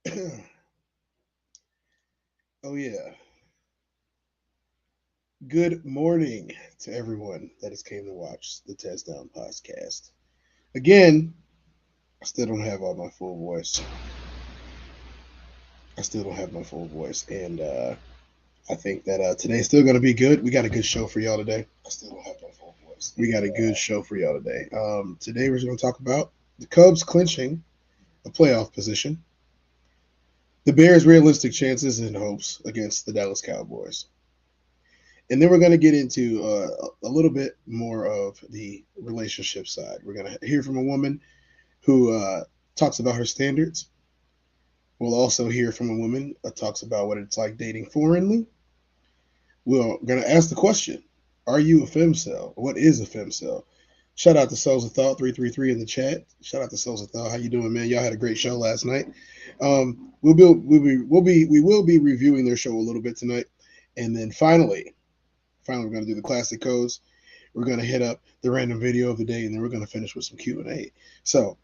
Oh, yeah. Good morning to everyone that has came to watch the Test Down podcast. Again, I still don't have all my full voice. And I think that today's still going to be good. We got a good show for y'all today. I still don't have my full voice. We got a good show for y'all today. Today we're going to talk about the Cubs clinching a playoff position, the Bears' realistic chances and hopes against the Dallas Cowboys. And then we're going to get into a little bit more of the relationship side. We're going to hear from a woman who talks about her standards. We'll also hear from a woman that talks about what it's like dating foreignly. We're going to ask the question, are you a femcel? What is a femcel? Shout out to Souls of Thought 333 in the chat. Shout out to Souls of Thought. How you doing, man? Y'all had a great show last night. We will be reviewing their show a little bit tonight, and then finally, we're going to do the classic codes. We're going to hit up the random video of the day, and then we're going to finish with some Q&A. So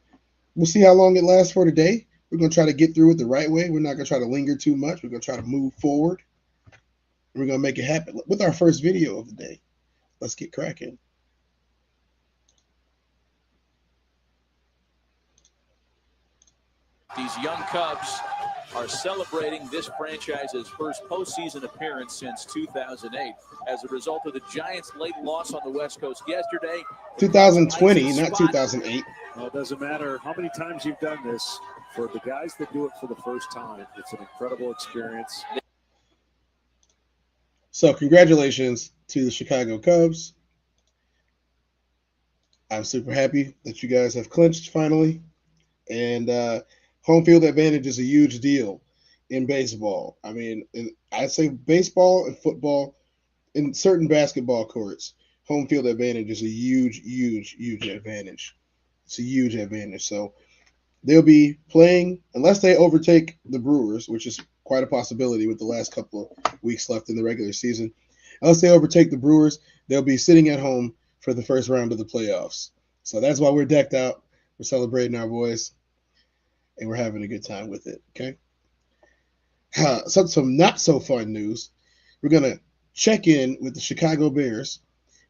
we'll see how long it lasts for today. We're going to try to get through it the right way. We're not going to try to linger too much. We're going to try to move forward. We're going to make it happen with our first video of the day. Let's get cracking. These young Cubs are celebrating this franchise's first postseason appearance since 2008 as a result of the Giants' late loss on the West Coast yesterday. 2020, not 2008. Well, it doesn't matter how many times you've done this. For the guys that do it for the first time, it's an incredible experience. So congratulations to the Chicago Cubs. I'm super happy that you guys have clinched finally. And home field advantage is a huge deal in baseball. I mean, I'd say baseball and football, in certain basketball courts, home field advantage is a huge advantage. It's a huge advantage. So they'll be playing, unless they overtake the Brewers, which is quite a possibility with the last couple of weeks left in the regular season. Unless they overtake the Brewers, they'll be sitting at home for the first round of the playoffs. So that's why we're decked out. We're celebrating our boys, and we're having a good time with it, okay? Some not so fun news. We're going to check in with the Chicago Bears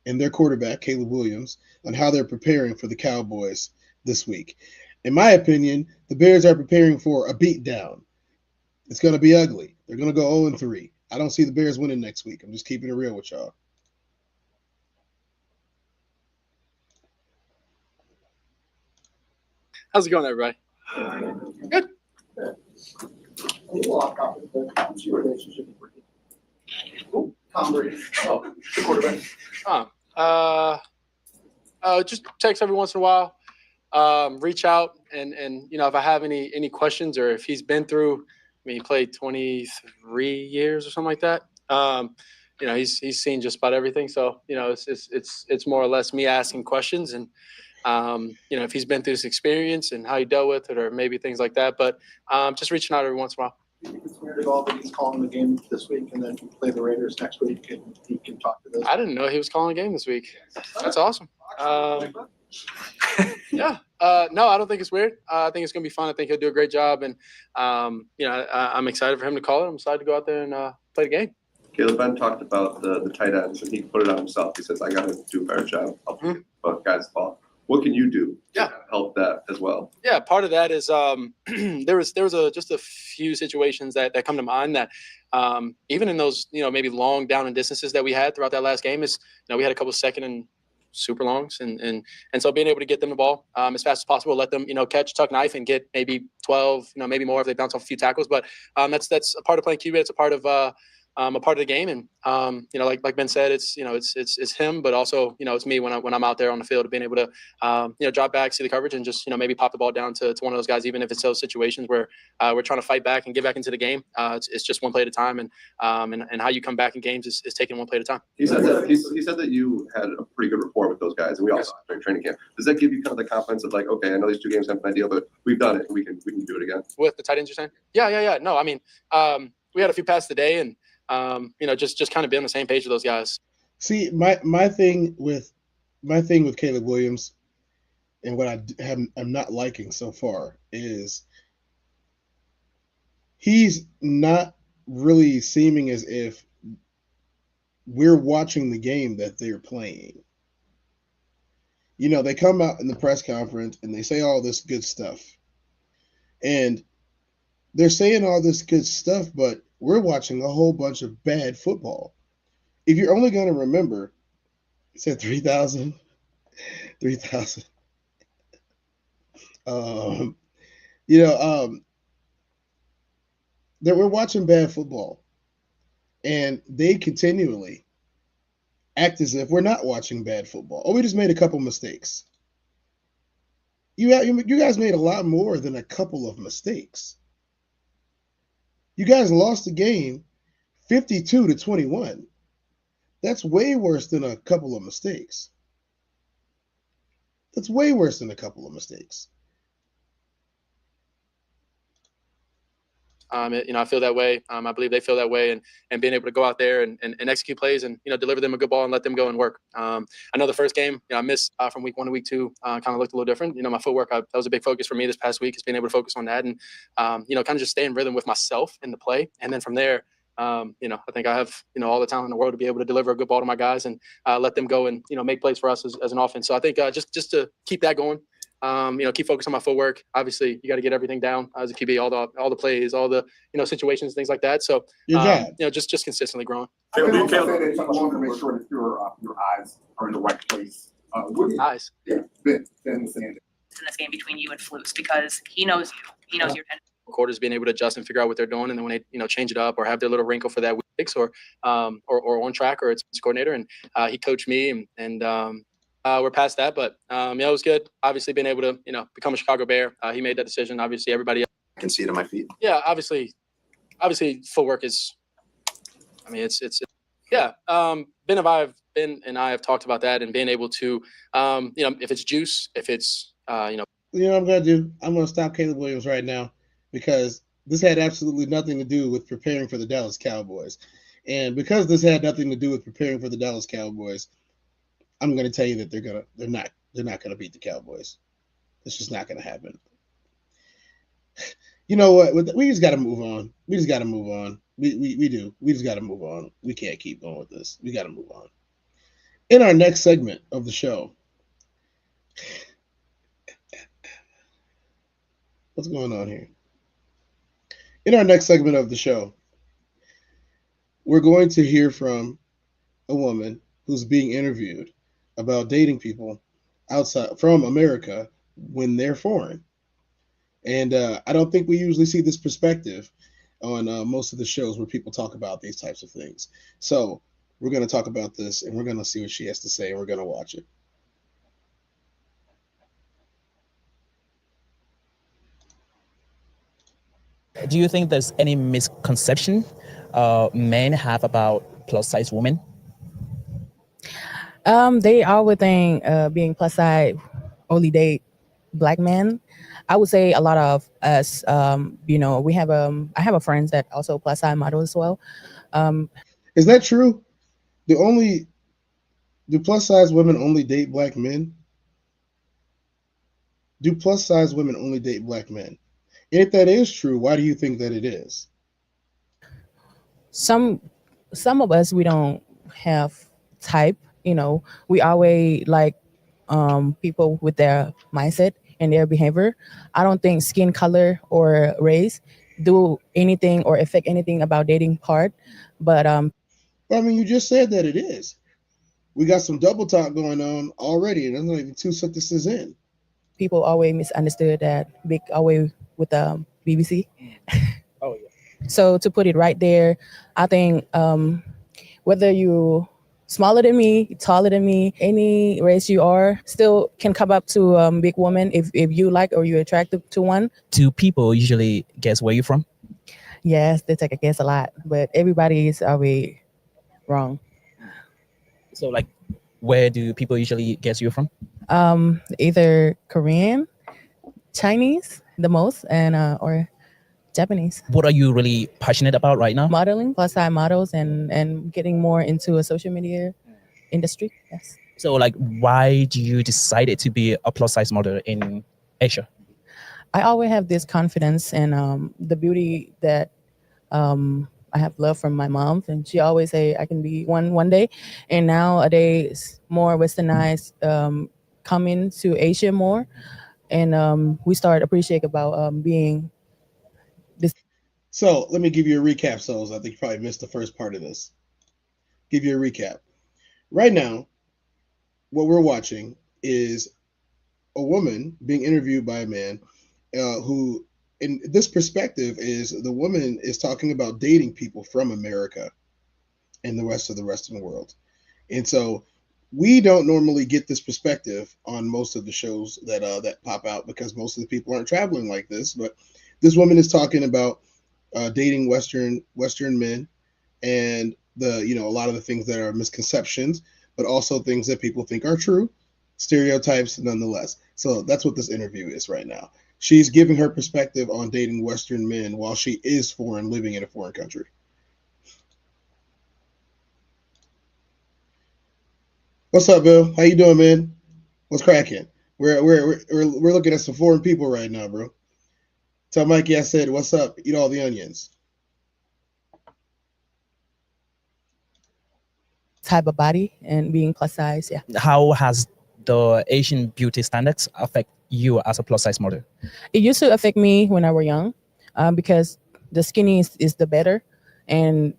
and their quarterback, Caleb Williams, on how they're preparing for the Cowboys this week. In my opinion, the Bears are preparing for a beatdown. It's going to be ugly. They're going to go 0-3. I don't see the Bears winning next week. I'm just keeping it real with y'all. How's it going, everybody? Good. Tom Brady. Oh, the quarterback. Just text every once in a while. Reach out and if I have any questions or if he's been through, he played 23 years or something like that. He's seen just about everything. So it's more or less me asking questions and if he's been through this experience and how he dealt with it or maybe things like that. But just reaching out every once in a while. Do you think it's weird at all that he's calling the game this week and then play the Raiders next week and he can talk to this? I didn't know he was calling a game this week. That's awesome. Yeah. No, I don't think it's weird. I think it's going to be fun. I think he'll do a great job. And, I'm excited for him to call it. I'm excited to go out there and play the game. Caleb Ben talked about the tight ends, and he put it on himself. He says, I got to do a better job helping guys the ball. What can you do to help that as well? Yeah, part of that is there was just a few situations that come to mind that even in those, maybe long down and distances that we had throughout that last game is, we had a couple of second and super longs. And so being able to get them the ball as fast as possible, let them, catch, tuck, knife, and get maybe 12, maybe more if they bounce off a few tackles. But that's a part of playing QB. It's a part of the game. And, like Ben said, it's him, but also, it's me when I'm out there on the field, being able to, drop back, see the coverage and just, maybe pop the ball down to one of those guys, even if it's those situations where we're trying to fight back and get back into the game. It's just one play at a time. And how you come back in games is taking one play at a time. He said that you had a pretty good rapport with those guys, and we all saw it during training camp. Does that give you kind of the confidence of like, okay, I know these two games haven't been ideal, but we've done it. We can do it again. With the tight ends, you're saying? Yeah. No, I mean, we had a few passes today and, just kind of be on the same page with those guys. See, my thing with Caleb Williams and what I'm not liking so far is he's not really seeming as if we're watching the game that they're playing. You know, they come out in the press conference and they say all this good stuff. And they're saying all this good stuff, but we're watching a whole bunch of bad football. If you're only going to remember, it said 3,000. 3,000. That we're watching bad football. And they continually act as if we're not watching bad football. Oh, we just made a couple mistakes. You guys made a lot more than a couple of mistakes. You guys lost the game 52-21. That's way worse than a couple of mistakes. That's way worse than a couple of mistakes. I feel that way. I believe they feel that way, and being able to go out there and execute plays and deliver them a good ball and let them go and work. I know the first game, I missed from week 1 to week 2, kind of looked a little different. My footwork, that was a big focus for me this past week, is being able to focus on that and kind of just stay in rhythm with myself in the play, and then from there, I think I have all the talent in the world to be able to deliver a good ball to my guys and let them go and make plays for us as an offense. So I think just to keep that going. Keep focused on my footwork. Obviously, you got to get everything down as a QB, all the plays, all the situations, things like that. So just consistently growing. I think also say that you want to make sure that your eyes are in the right place. Eyes. Yeah, Ben was saying that. In this game between you and Flus, because he knows you. He knows your tendencies. Quarters being able to adjust and figure out what they're doing, and then when they change it up or have their little wrinkle for that week, or on track, or it's coordinator, and he coached me and we're past that, but it was good. Obviously, being able to become a Chicago Bear, he made that decision. Obviously, everybody else. I can see it on my feet. Yeah, obviously, footwork is. I mean, it's yeah. Ben and I have talked about that, and being able to, if it's juice, if it's You know what I'm gonna do? I'm gonna stop Caleb Williams right now, because this had absolutely nothing to do with preparing for the Dallas Cowboys, and because this had nothing to do with preparing for the Dallas Cowboys, I'm going to tell you that they're not going to beat the Cowboys. It's just not going to happen. You know what? We just got to move on. We just got to move on. We do. We just got to move on. We can't keep going with this. We got to move on. In our next segment of the show, what's going on here? In our next segment of the show, we're going to hear from a woman who's being interviewed about dating people outside from America when they're foreign. And I don't think we usually see this perspective on most of the shows where people talk about these types of things. So we're going to talk about this, and we're going to see what she has to say, and we're going to watch it. Do you think there's any misconception men have about plus-size women? They always think being plus size only date black men. I would say a lot of us, we have I have a friends that also plus size model as well. Is that true? Do plus size women only date black men? Do plus size women only date black men? And if that is true, why do you think that it is? Some of us, we don't have type. We always like people with their mindset and their behavior. I don't think skin color or race do anything or affect anything about dating part. But I mean, you just said that it is. We got some double talk going on already, and there's not even 2 sentences in. People always misunderstood that big always with the BBC. Oh yeah. So to put it right there, I think whether you smaller than me, taller than me, any race you are, still can come up to a big woman if you like or you're attracted to one. Do people usually guess where you're from? Yes, they take a guess a lot, but everybody is always wrong. So like, where do people usually guess you're from? Either Korean, Chinese, the most, and or Japanese. What are you really passionate about right now? Modeling, plus size models, and getting more into a social media industry. Yes. So like, why do you decided to be a plus size model in Asia? I always have this confidence and the beauty that I have love from my mom, and she always say I can be one day. And nowadays, more westernized coming to Asia more, and we start appreciate about being this. So let me give you a recap, Souls. I think you probably missed the first part of this. Give you a recap. Right now, what we're watching is a woman being interviewed by a man who, in this perspective, is the woman is talking about dating people from America and the rest of the world. And so we don't normally get this perspective on most of the shows that pop out because most of the people aren't traveling like this. But this woman is talking about dating Western men and a lot of the things that are misconceptions, but also things that people think are true, stereotypes nonetheless. So that's what this interview is right now. She's giving her perspective on dating Western men while she is foreign, living in a foreign country. What's up, Bill? How you doing, man? What's cracking? We're looking at some foreign people right now, bro. Tell Mikey I said, what's up? Eat all the onions. Type of body and being plus size, yeah. How has the Asian beauty standards affect you as a plus size model? It used to affect me when I was young because the skinny is the better, and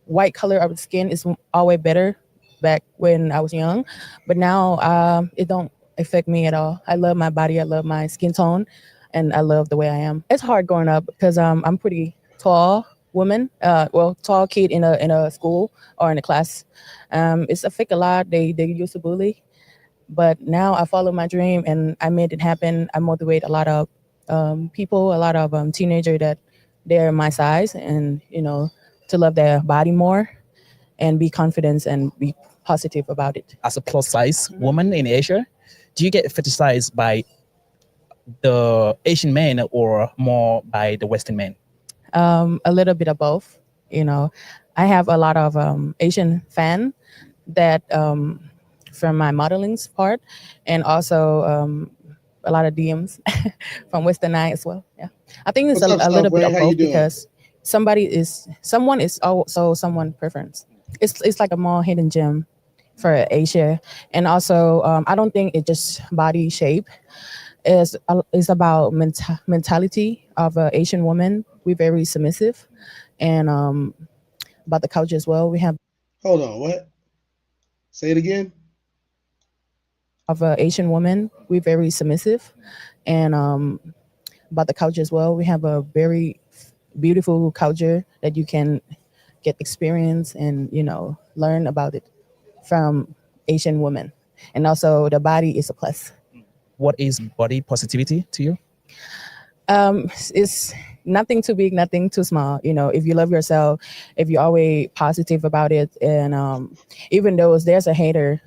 white color of the skin is always better back when I was young. But now it don't affect me at all. I love my body. I love my skin tone, and I love the way I am. It's hard growing up because I'm pretty tall woman. Tall kid in a school or in a class. It's affect a lot. They used to bully, but now I follow my dream and I made it happen. I motivate a lot of people, a lot of teenagers that they're my size, and to love their body more and be confident and be positive about it. As a plus size woman in Asia, do you get fetishized by the Asian men or more by the Western men? A little bit of both. I have a lot of Asian fan that from my modeling's part, and also a lot of DMs from Western Eye as well. Yeah, I think it's What's up, a little bit Stopway? of How you both doing? because someone is also someone preference. It's like a more hidden gem for Asia, and also I don't think it's just body shape. It's about mentality of an Asian woman. We're very submissive, and about the culture as well. We have Hold on, what? Say it again. of an Asian woman. We're very submissive, and about the culture as well. We have a very beautiful culture that you can get experience and learn about it from Asian women, and also the body is a plus. What is body positivity to you? It's nothing too big, nothing too small. If you love yourself, if you're always positive about it, and even though there's a hater,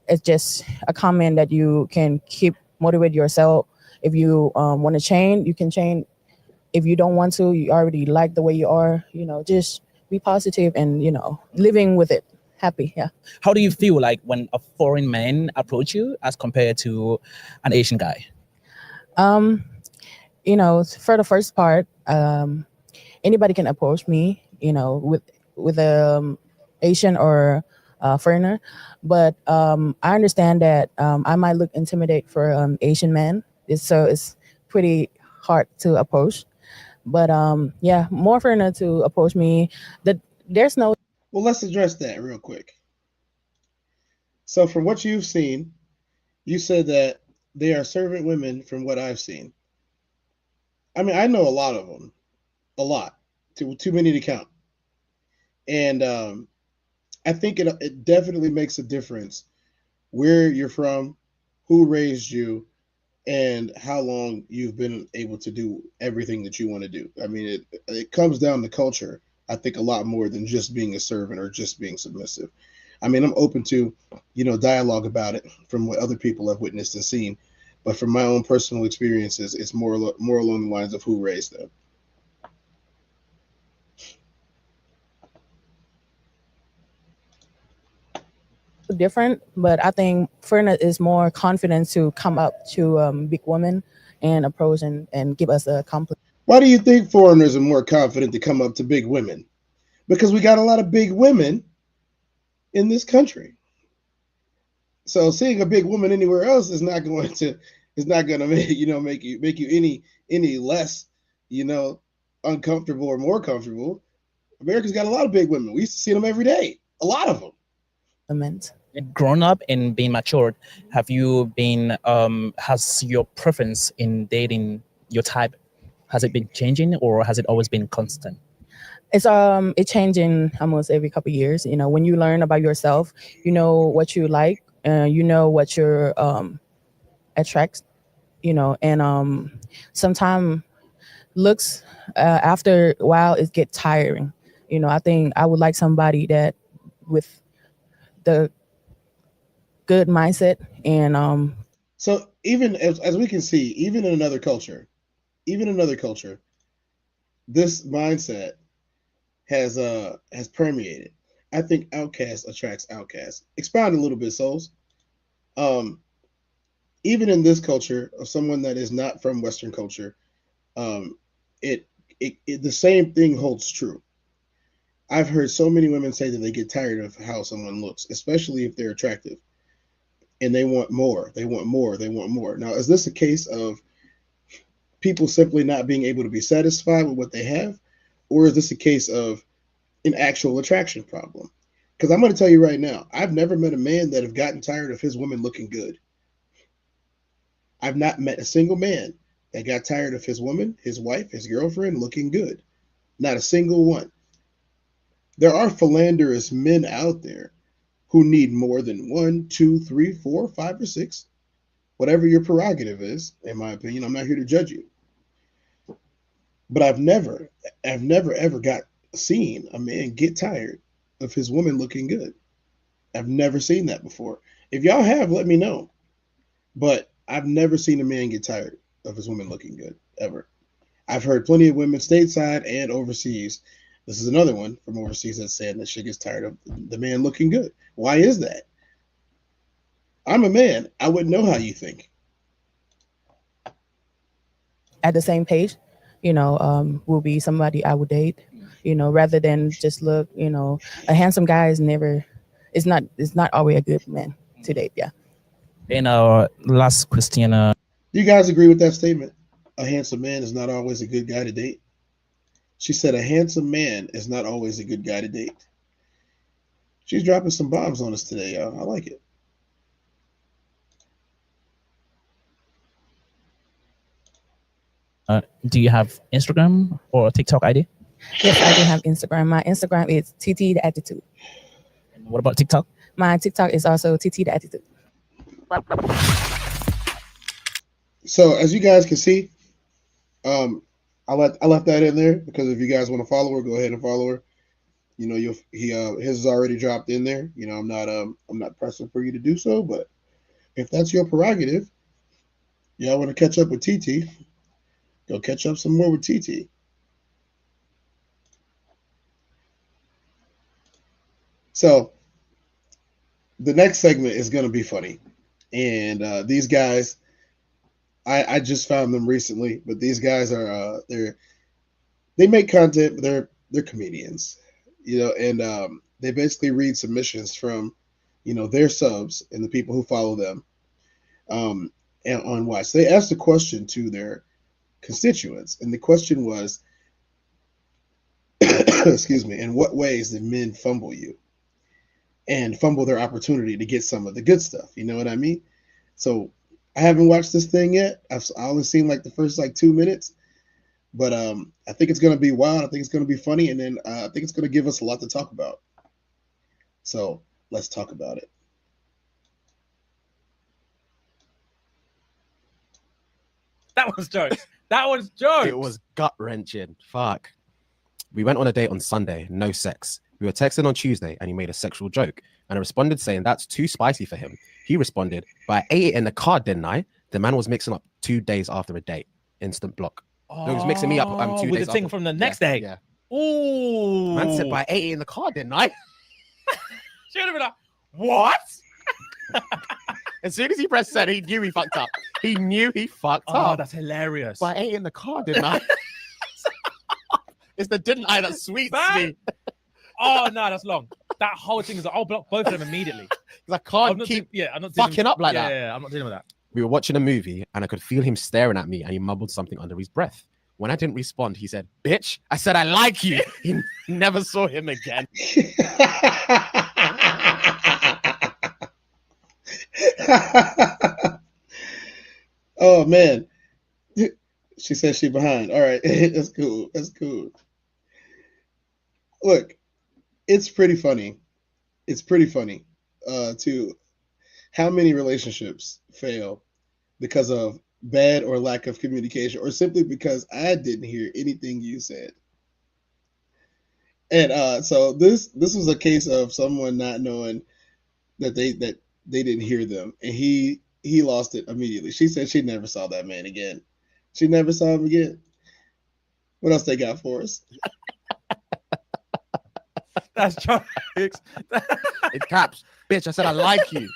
it's just a comment that you can keep motivate yourself. If you want to change, you can change. If you don't want to, you already like the way you are. Just be positive and living with it, happy. Yeah. How do you feel like when a foreign man approach you as compared to an Asian guy? For the first part, anybody can approach me, with Asian or foreigner, but I understand that I might look intimidate for Asian men. It's pretty hard to approach, but yeah, more foreigner to approach me. There's no. Well, let's address that real quick. So, from what you've seen, you said that they are servant women. From what I've seen, I mean, I know a lot of them, a lot, too many to count, and I think it definitely makes a difference where you're from, who raised you, and how long you've been able to do everything that you want to do. I mean, it comes down to culture, I think, a lot more than just being a servant or just being submissive. I mean, I'm open to, dialogue about it from what other people have witnessed and seen. But from my own personal experiences, it's more along the lines of who raised them. Different, but I think foreigner is more confident to come up to big women and approach and give us a compliment. Why do you think foreigners are more confident to come up to big women? Because we got a lot of big women in this country. So seeing a big woman anywhere else is not going to make you any less uncomfortable or more comfortable. America's got a lot of big women. We used to see them every day. A lot of them. Grown up and being matured, have you been has your preference in dating your type, has it been changing or has it always been constant? It's changing almost every couple of years. When you learn about yourself, you know what you like, you know what your attracts, and sometimes looks after a while it get tiring. I think I would like somebody that with the good mindset and so even as we can see, even in another culture, this mindset has permeated. I think outcast attracts outcasts. Expound a little bit, Souls. Even in this culture of someone that is not from Western culture, it the same thing holds true. I've heard so many women say that they get tired of how someone looks, especially if they're attractive, and they want more. They want more. They want more. Now, is this a case of people simply not being able to be satisfied with what they have, or is this a case of an actual attraction problem? Because I'm going to tell you right now, I've never met a man that have gotten tired of his woman looking good. I've not met a single man that got tired of his woman, his wife, his girlfriend looking good. Not a single one. There are philanderous men out there who need more than 1, 2, 3, 4, 5, or 6, whatever your prerogative is. In my opinion, I'm not here to judge you, but I've never ever seen a man get tired of his woman looking good. I've never seen that before. If y'all have, let me know. But I've never seen a man get tired of his woman looking good, ever. I've heard plenty of women stateside and overseas. This is another one from overseas that's saying that she gets tired of the man looking good. Why is that? I'm a man. I wouldn't know how you think. At the same page, will be somebody I would date, rather than just look, a handsome guy is not always a good man to date. Yeah. And our last question. Do you guys agree with that statement? A handsome man is not always a good guy to date. She said a handsome man is not always a good guy to date. She's dropping some bombs on us today, y'all. I like it. Do you have Instagram or TikTok ID? Yes, I do have Instagram. My Instagram is TT the Attitude. And what about TikTok? My TikTok is also TT the Attitude. So as you guys can see, I left that in there because if you guys want to follow her, go ahead and follow her. His is already dropped in there. I'm not pressing for you to do so, but if that's your prerogative, y'all want to catch up with TT, go catch up some more with TT. So the next segment is going to be funny, and these guys, I just found them recently, but these guys are they make content, but they're comedians, and they basically read submissions from their subs and the people who follow them and on Watch. They asked a question to their constituents, and the question was, excuse me, in what ways did men fumble you and fumble their opportunity to get some of the good stuff? You know what I mean? So I haven't watched this thing yet. I only seen like the first 2 minutes, but I think it's gonna be wild. I think it's gonna be funny, and then I think it's gonna give us a lot to talk about. So let's talk about it. That was jokes. That was jokes. It was gut-wrenching. Fuck. We went on a date on Sunday, no sex. We were texting on Tuesday, and he made a sexual joke. And I responded saying that's too spicy for him. He responded, but I ate it in the car, didn't I? The man was mixing up 2 days after a date. Instant block. Oh, he was mixing me up 2 with days the thing after. from the next day. Yeah. Ooh. Man said, but I ate it in the car, didn't I? Should have been like, what? As soon as he pressed send, he knew he fucked up. He knew he fucked Oh, up. that's hilarious. But I ain't in the car, didn't I? It's the didn't I that sweets me. Oh no, that's long. That whole thing is. I'll block both of them immediately. I can't keep I'm not fucking up like that. Yeah, I'm not dealing with that. We were watching a movie and I could feel him staring at me and he mumbled something under his breath. When I didn't respond, he said, "Bitch." I said, "I like you." He never saw him again. Oh man. She said she behind. All right. That's cool. That's cool. Look, it's pretty funny. It's pretty funny to how many relationships fail because of bad or lack of communication, or simply because I didn't hear anything you said. And so this was a case of someone not knowing that they didn't hear them, and he lost it immediately. She said she never saw that man again. She never saw him again. What else they got for us? That's jokes. In caps. Bitch, I said I like you.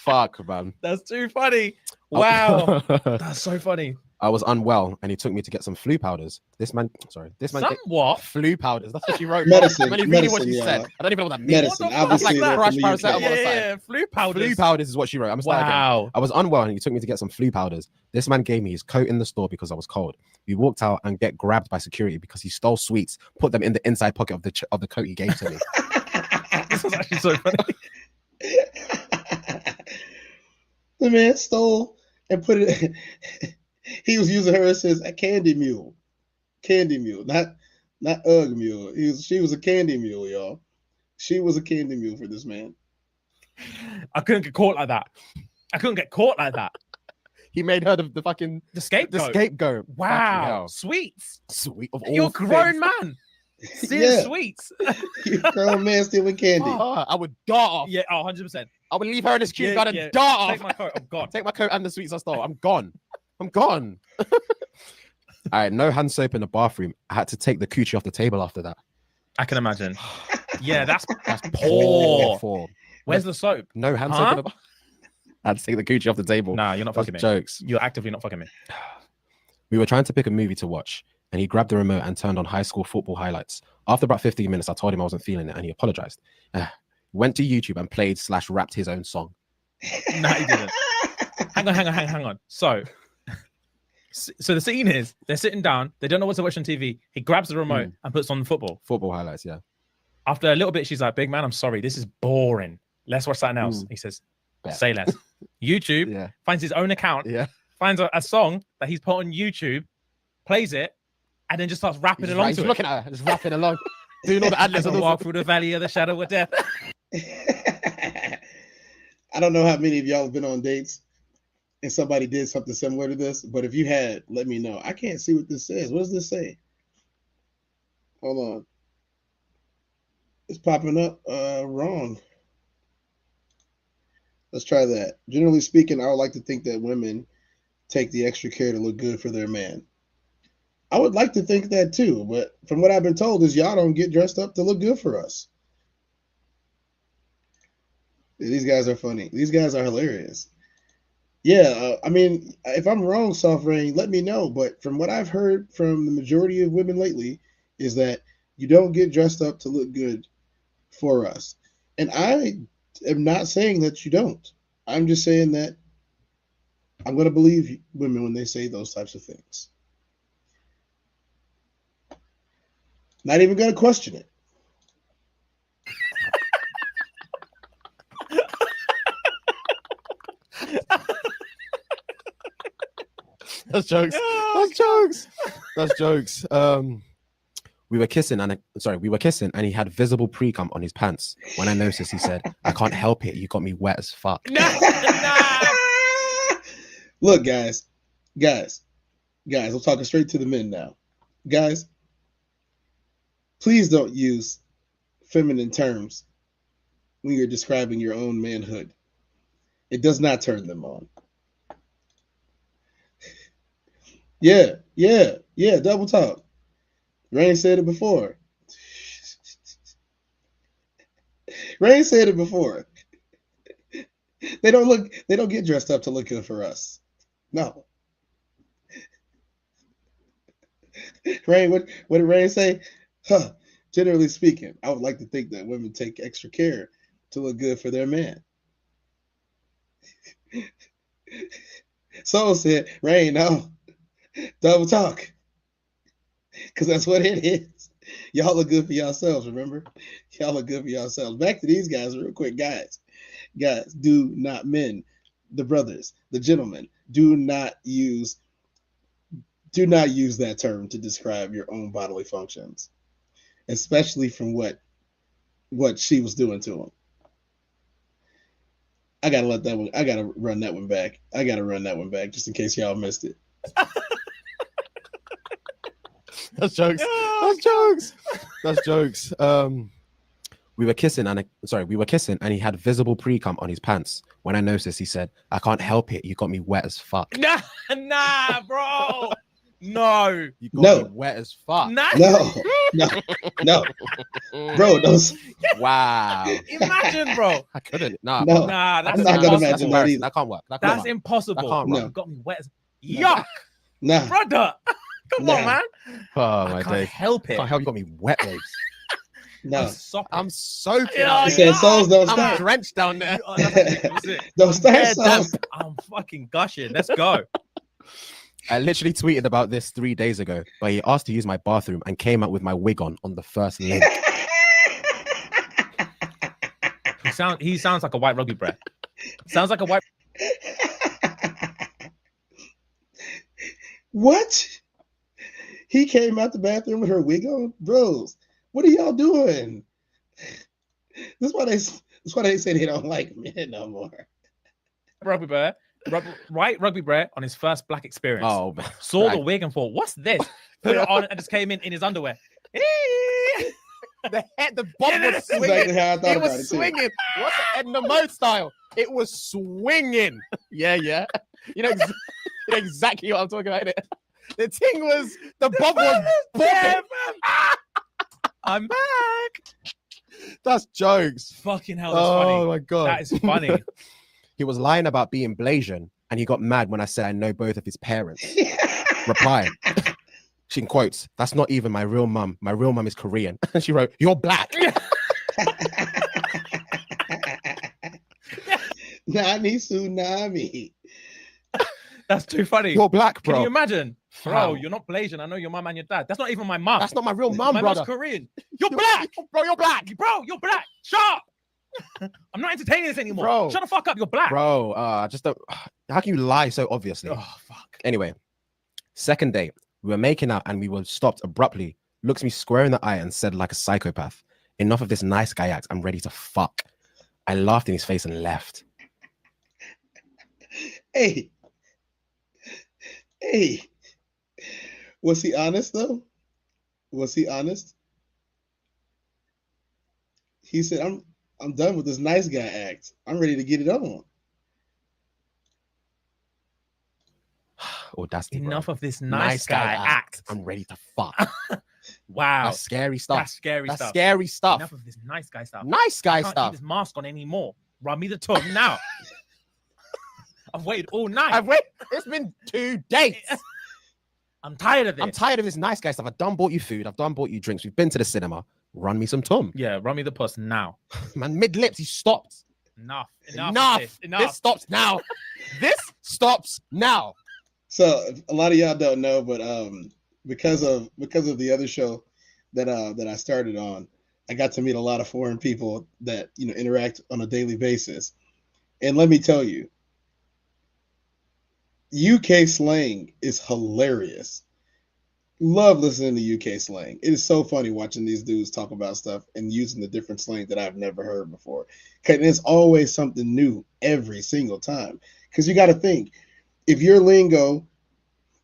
Fuck, man. That's too funny. Wow. That's so funny. I was unwell and he took me to get some flu powders. This man. Somewhat? Flu powders. That's what she wrote. Medicine. I'm only reading Medicine, what she yeah. said. I don't even know what that means. Medicine. That's like Obviously, they're crush from the UK. paracetamol. Yeah, flu powders. Flu powders is what she wrote. I'm starting again. Wow. I was unwell and he took me to get some flu powders. This man gave me his coat in the store because I was cold. We walked out and get grabbed by security because he stole sweets, put them in the inside pocket of the coat he gave to me. This was actually so funny. The man stole and put it. He was using her as a candy mule, not UGG mule. She was a candy mule, y'all. She was a candy mule for this man. I couldn't get caught like that. He made her the fucking scapegoat. Wow. Sweets. Sweet of all You're a grown things. man. Stealing sweets. You grown man stealing candy. I would dart off. Yeah, 100%. I would leave her in the security guard and dart off. Take my coat. I'm gone. Take my coat and the sweets I stole. I'm gone. I'm gone. All right, no hand soap in the bathroom. I had to take the coochie off the table after that. I can imagine. Yeah, that's poor. Where's the soap? No hand soap in the bathroom. I had to take the coochie off the table. Nah, you're not fucking me. Jokes. You're actively not fucking me. We were trying to pick a movie to watch, and he grabbed the remote and turned on high school football highlights. After about 15 minutes, I told him I wasn't feeling it, and he apologized. Went to YouTube and played/rapped his own song. No, he didn't. Hang on. So the scene is they're sitting down, they don't know what to watch on TV. He grabs the remote and puts on football highlights. Yeah. After a little bit, she's like, "Big man, I'm sorry, this is boring. Let's watch something else." He says, "Say less." YouTube finds his own account, finds a song that he's put on YouTube, plays it, and then just starts rapping along to it. Looking at her, just rapping along, doing all the ad libs. As I walk through the valley of the shadow of death. I don't know how many of y'all have been on dates and somebody did something similar to this, but if you had, let me know. I can't see what this says. What does this say? Hold on. It's popping up wrong. Let's try that. Generally speaking, I would like to think that women take the extra care to look good for their man. I would like to think that too, but from what I've been told is y'all don't get dressed up to look good for us. These guys are funny. These guys are hilarious. Yeah, I mean, if I'm wrong, Soft Rain, let me know. But from what I've heard from the majority of women lately is that you don't get dressed up to look good for us. And I am not saying that you don't. I'm just saying that I'm going to believe women when they say those types of things. Not even going to question it. That's jokes. That's jokes. That's jokes. We were kissing and he had visible pre-cum on his pants. When I noticed, he said, "I can't help it. You got me wet as fuck." No. Look, guys, I'm talking straight to the men now. Guys, please don't use feminine terms when you're describing your own manhood. It does not turn them on. Yeah, double talk. Rain said it before. Rain said it before. They don't get dressed up to look good for us. No. Rain, what did Rain say? Huh. Generally speaking, I would like to think that women take extra care to look good for their man. Soul said, Rain, no. Double talk. Because that's what it is. Y'all look good for yourselves, remember? Y'all look good for yourselves. Back to these guys real quick, guys. Guys, do not men, the brothers, the gentlemen, do not use that term to describe your own bodily functions, especially from what she was doing to him. I gotta run that one back. Just in case y'all missed it. That's jokes. That's jokes. We were kissing and he had visible pre-cum on his pants. When I noticed, he said, "I can't help it. You got me wet as fuck." Nah, bro. No. You got me wet as fuck. Nah. No. Bro, those. Wow. Imagine, bro. I couldn't. Nah, that's I'm not gonna imagine that either. That can't work. That's impossible. That can't You work. got me wet as yuck. Nah. Brother. Come on, man. Oh my I can't day. help it. Can't help you got me wet, babes. No. I'm soaking. Yeah, He said souls don't I'm start. drenched down there. Don't start Yeah, souls. I'm fucking gushing. Let's go. I literally tweeted about this 3 days ago, but he asked to use my bathroom and came out with my wig on the first link. He sounds like a white rugby brat. Sounds like a white. What? He came out the bathroom with her wig on? Bros, what are y'all doing? That's why they say they don't like men no more. Rugby brat. White rugby brat on his first black experience. Oh, saw the wig and thought, "What's this?" Put it on and just came in his underwear. The bottom was swinging. Exactly how I thought It about was it too. swinging. What's the Edna Mode style? It was swinging. Yeah. You know exactly what I'm talking about. Innit? The thing was, the bob was bobbing. I'm back. That's jokes. Fucking hell, that's funny. Oh my god, that is funny. He was lying about being Blasian, and he got mad when I said I know both of his parents. Reply. She in quotes, "That's not even my real mum. My real mum is Korean." And she wrote, "You're black." Nani tsunami. That's too funny. You're black, bro. Can you imagine? Bro, How? you're not Blasian. I know your mum and your dad. That's not even my mum. That's not my real mum, My brother. mum's Korean. You're black. Bro, you're black. Bro, you're black. Shut up. I'm not entertaining this anymore. Bro. Shut the fuck up. You're black. Bro, just don't. How can you lie so obviously? Oh, fuck. Anyway, second date, we were making out and we were stopped abruptly, looked me square in the eye and said like a psychopath, "Enough of this nice guy act. I'm ready to fuck." I laughed in his face and left. Hey. Was he honest though? Was he honest? He said, I'm done with this nice guy act. I'm ready to get it on. Audacity, bro. Enough of this nice guy act. I'm ready to fuck. Wow. That's scary stuff. That's scary That's stuff. scary stuff. Enough of this nice guy stuff. Nice guy I can't stuff. keep this mask on anymore. Run me the tongue now. I've waited all night. I've waited. It's been 2 days. I'm tired of it. I'm tired of this nice guy stuff. I've done bought you food. I've done bought you drinks. We've been to the cinema. Run me some Tom. Yeah, run me the puss now. Man, mid-lips, he stopped. Enough. This stops now. This stops now. So a lot of y'all don't know, but because of the other show that I started on, I got to meet a lot of foreign people that interact on a daily basis. And let me tell you, UK slang is hilarious. Love listening to UK slang. It is so funny watching these dudes talk about stuff and using the different slang that I've never heard before. Because it's always something new every single time. Because you got to think, if your lingo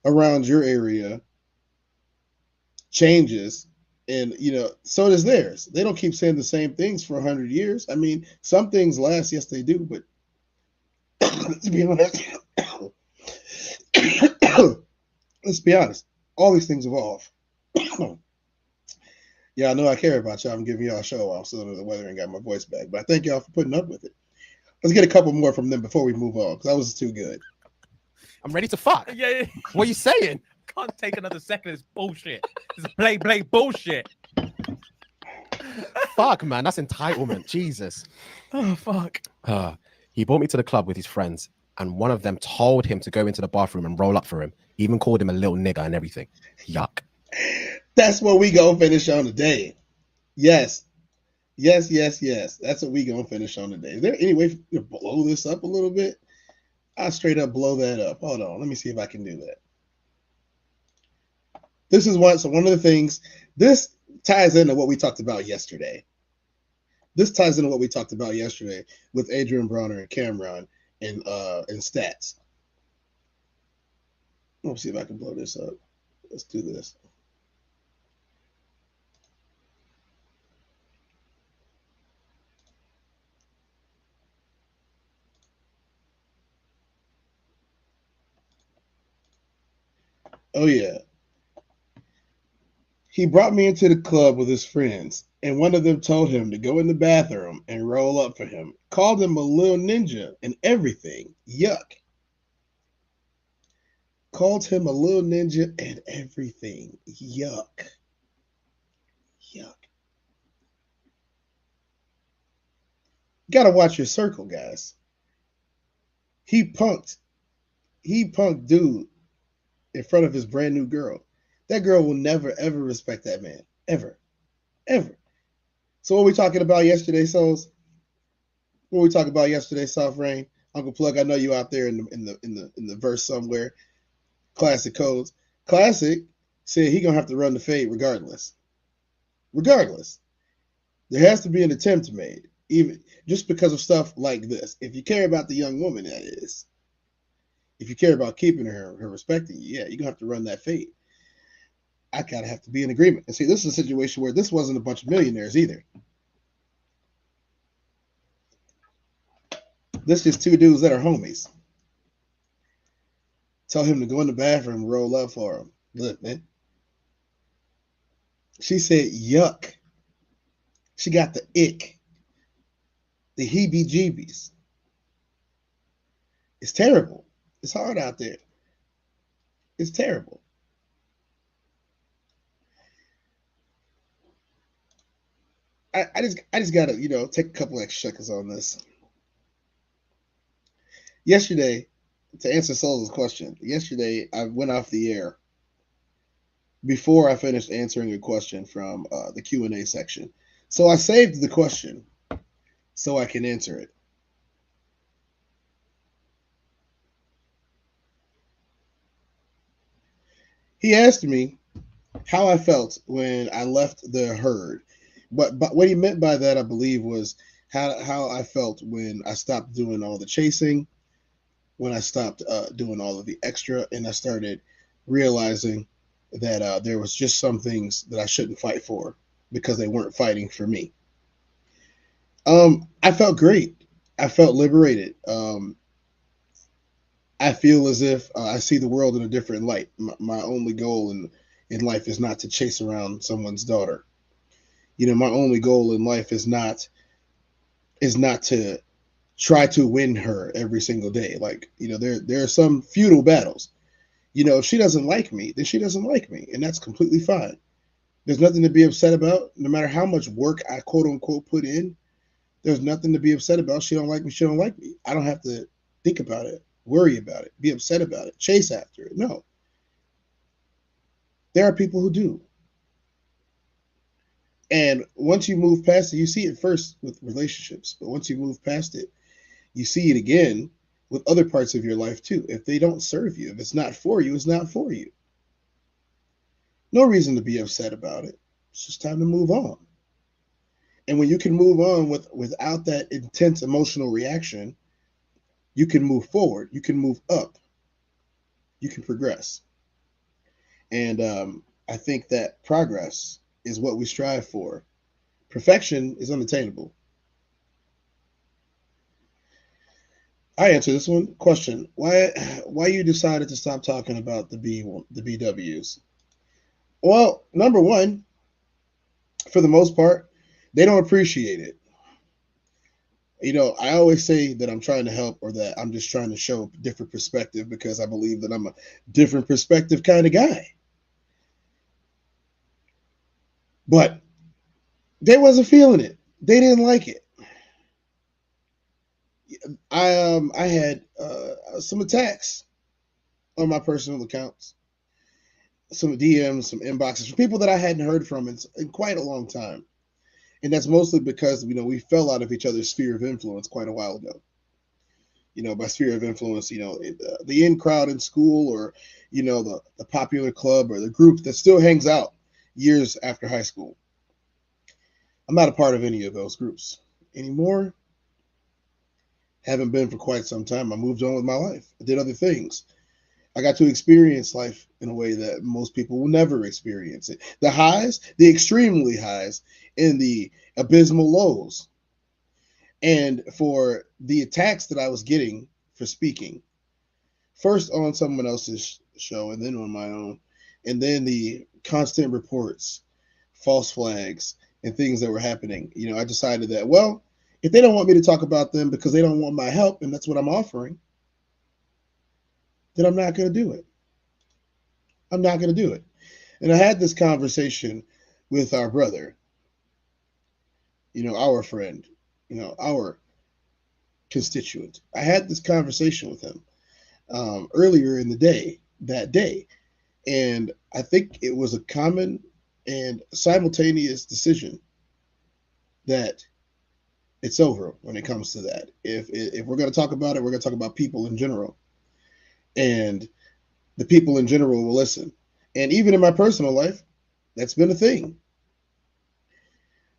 around your area changes, and so does theirs. They don't keep saying the same things for 100 years. I mean, some things last, yes, they do, but let's be honest. Let's be honest. All these things evolve. Yeah, I know I care about y'all. I'm giving y'all a show while I'm still under the weather and got my voice back. But I thank y'all for putting up with it. Let's get a couple more from them before we move on, because that was too good. I'm ready to fuck. Yeah. What are you saying? Can't take another second. It's bullshit. It's play bullshit. Fuck, man. That's entitlement. Jesus. Oh, fuck. He brought me to the club with his friends, and one of them told him to go into the bathroom and roll up for him. He even called him a little nigger and everything. Yuck. That's what we gonna finish on today. Yes. That's what we gonna finish on today. Is there any way to blow this up a little bit? I'll straight up blow that up. Hold on. Let me see if I can do that. This is one. So one of the things, this ties into what we talked about yesterday. This ties into what we talked about yesterday with Adrian Bronner and Cameron and stats. Let's see if I can blow this up. Let's do this. Oh, yeah. He brought me into the club with his friends, and one of them told him to go in the bathroom and roll up for him. Called him a little ninja and everything. Yuck. Called him a little ninja and everything. Yuck. Yuck. You gotta watch your circle, guys. He punked dude in front of his brand new girl. That girl will never, ever respect that man. Ever. Ever. So what we talking about yesterday, Souls? What we talking about yesterday, Soft Rain? Uncle Plug, I know you out there in the verse somewhere. Classic codes. Classic said he gonna have to run the fade regardless. Regardless. There has to be an attempt made. Even just because of stuff like this. If you care about the young woman, that is. If you care about keeping her respecting you, yeah, you're gonna have to run that fade. I gotta have to be in agreement. And see, this is a situation where this wasn't a bunch of millionaires either. This is two dudes that are homies. Tell him to go in the bathroom and roll up for him. Look, man. She said, yuck. She got the ick. The heebie-jeebies. It's terrible. It's hard out there. It's terrible. I just gotta, take a couple extra seconds on this. Yesterday, to answer Souls' question, yesterday I went off the air before I finished answering a question from the Q&A section. So I saved the question so I can answer it. He asked me how I felt when I left the herd. But what he meant by that, I believe, was how I felt when I stopped doing all the chasing, when I stopped doing all of the extra, and I started realizing that there was just some things that I shouldn't fight for because they weren't fighting for me. I felt great. I felt liberated. I feel as if I see the world in a different light. My only goal in life is not to chase around someone's daughter. My only goal in life is not to try to win her every single day. Like, there are some futile battles. If she doesn't like me, then she doesn't like me, and that's completely fine. There's nothing to be upset about. No matter how much work I quote unquote put in, there's nothing to be upset about. She don't like me. She don't like me. I don't have to think about it, worry about it, be upset about it, chase after it. No. There are people who do. And once you move past it, you see it first with relationships, but once you move past it, you see it again with other parts of your life too. If they don't serve you, if it's not for you, it's not for you. No reason to be upset about it. It's just time to move on. And when you can move on without that intense emotional reaction, you can move forward. You can move up. You can progress. And I think that progress is what we strive for. Perfection is unattainable. I answer this one. Question: Why you decided to stop talking about the BWs? Well, number one, for the most part, they don't appreciate it. I always say that I'm trying to help or that I'm just trying to show a different perspective because I believe that I'm a different perspective kind of guy. But they wasn't feeling it. They didn't like it. I had some attacks on my personal accounts, some DMs, some inboxes from people that I hadn't heard from in quite a long time. And that's mostly because, we fell out of each other's sphere of influence quite a while ago. By sphere of influence, the in crowd in school or, the popular club or the group that still hangs out years after high school. I'm not a part of any of those groups anymore. Haven't been for quite some time. I moved on with my life. I did other things. I got to experience life in a way that most people will never experience it. The highs, the extremely highs, and the abysmal lows. And for the attacks that I was getting for speaking, first on someone else's show and then on my own, and then the constant reports, false flags, and things that were happening, I decided that, well, if they don't want me to talk about them because they don't want my help, and that's what I'm offering, then I'm not going to do it. I'm not going to do it. And I had this conversation with our brother, our friend, our constituent. I had this conversation with him earlier in the day, that day. And I think it was a common and simultaneous decision that it's over when it comes to that. If we're going to talk about it, we're going to talk about people in general. And the people in general will listen. And even in my personal life, that's been a thing.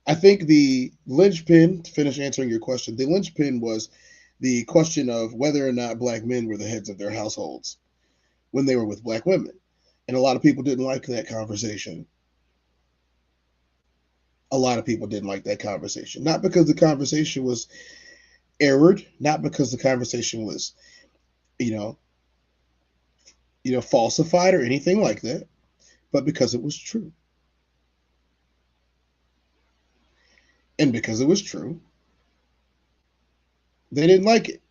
I think the linchpin, to finish answering your question, the linchpin was the question of whether or not black men were the heads of their households when they were with black women. And a lot of people didn't like that conversation. A lot of people didn't like that conversation. Not because the conversation was errored, not because the conversation was, falsified or anything like that, but because it was true. And because it was true, they didn't like it.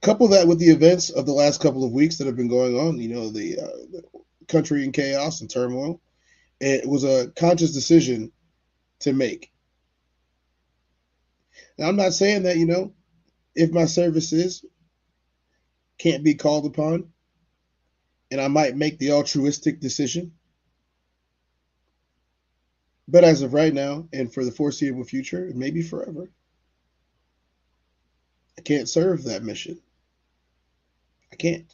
Couple that with the events of the last couple of weeks that have been going on, the country in chaos and turmoil. It was a conscious decision to make. Now, I'm not saying that, if my services can't be called upon, and I might make the altruistic decision. But as of right now, and for the foreseeable future, and maybe forever, I can't serve that mission. I can't.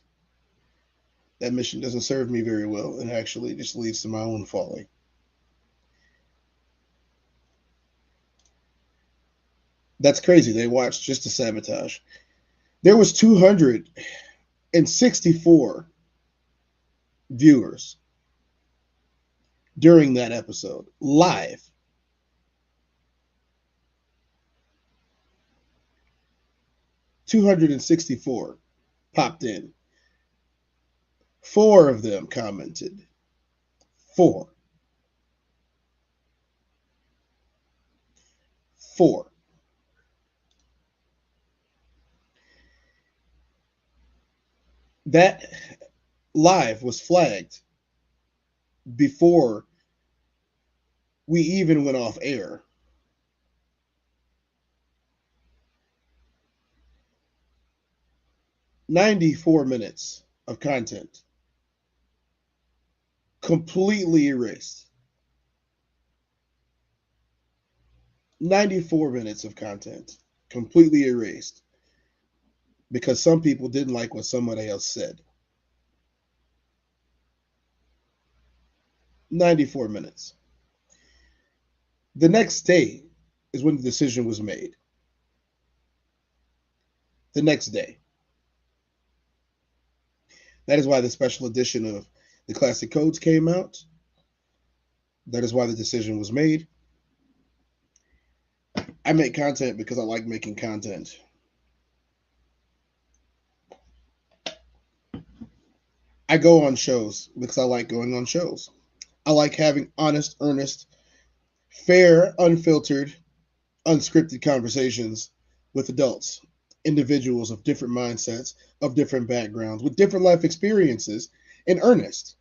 That mission doesn't serve me very well, and actually just leads to my own falling. That's crazy. They watched just to sabotage. There was 264 viewers during that episode, live. $264 popped in. 4 of them commented. 4. 4. That live was flagged before we even went off air. "94 minutes of content completely erased. 94 minutes of content completely erased because some people didn't like what somebody else said. 94 minutes. The next day is when the decision was made. The next day. That is why the special edition of the Classic Codes came out. That is why the decision was made. I make content because I like making content. I go on shows because I like going on shows. I like having honest, earnest, fair, unfiltered, unscripted conversations with adults, individuals of different mindsets, of different backgrounds, with different life experiences, in earnest.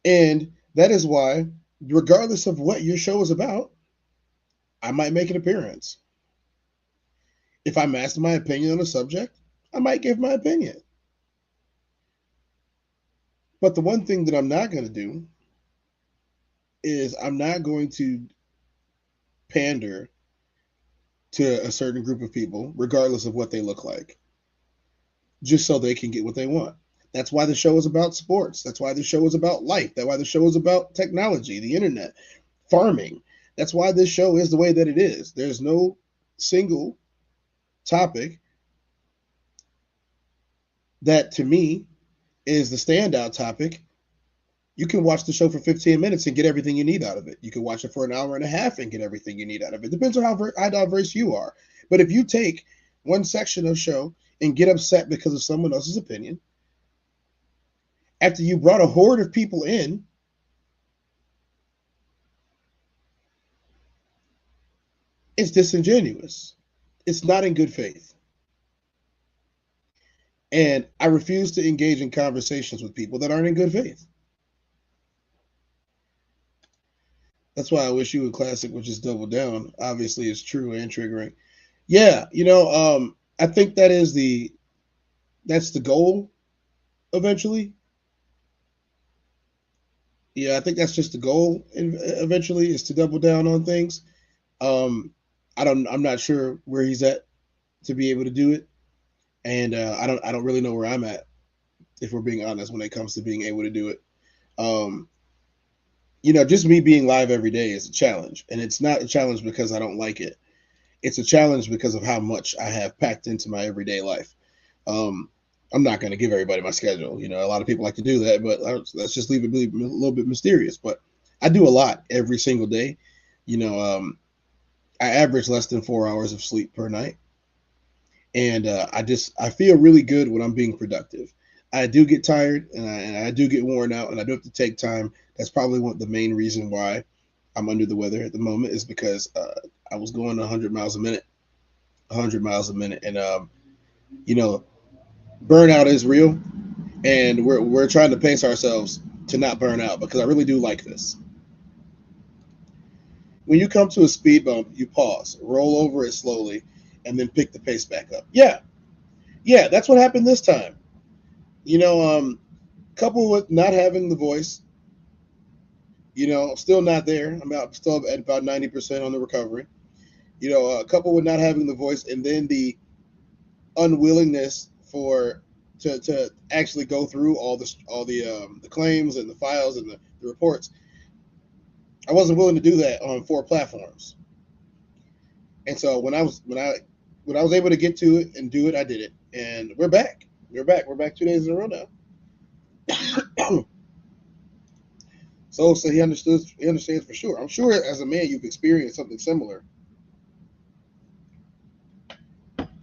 And that is why, regardless of what your show is about, I might make an appearance. If I'm asked my opinion on a subject, I might give my opinion. But the one thing that I'm not going to do is I'm not going to pander to a certain group of people, regardless of what they look like, just so they can get what they want. That's why the show is about sports. That's why the show is about life. That's why the show is about technology, the internet, farming. That's why this show is the way that it is. There's no single topic that, to me, is the standout topic. You can watch the show for 15 minutes and get everything you need out of it. You can watch it for an hour and a half and get everything you need out of it. Depends on how diverse you are. But if you take one section of show and get upset because of someone else's opinion, after you brought a horde of people in, it's disingenuous. It's not in good faith. And I refuse to engage in conversations with people that aren't in good faith. That's why I wish you would classic would just double down. Obviously, it's true and triggering. Yeah, I think that's the goal eventually. Yeah, I think that's just the goal eventually, is to double down on things. I'm not sure where he's at to be able to do it. And I don't really know where I'm at, if we're being honest, when it comes to being able to do it. Just me being live every day is a challenge. And it's not a challenge because I don't like it. It's a challenge because of how much I have packed into my everyday life. I'm not going to give everybody my schedule. A lot of people like to do that, but let's just leave it a little bit mysterious. But I do a lot every single day. I average less than 4 hours of sleep per night. And I feel really good when I'm being productive. I do get tired and I do get worn out, and I do have to take time. That's probably the main reason why I'm under the weather at the moment, is because I was going 100 miles a minute. And, burnout is real, and we're trying to pace ourselves to not burn out, because I really do like this. When you come to a speed bump, you pause, roll over it slowly, and then pick the pace back up. Yeah, that's what happened this time. Coupled with not having the voice, still not there. I'm still at about 90% on the recovery. Coupled with not having the voice, and then the unwillingness to actually go through all the claims and the files and the reports. I wasn't willing to do that on 4 platforms. And so when I was able to get to it and do it, I did it. And we're back. We're back 2 days in a row now. So he understands for sure. I'm sure as a man you've experienced something similar.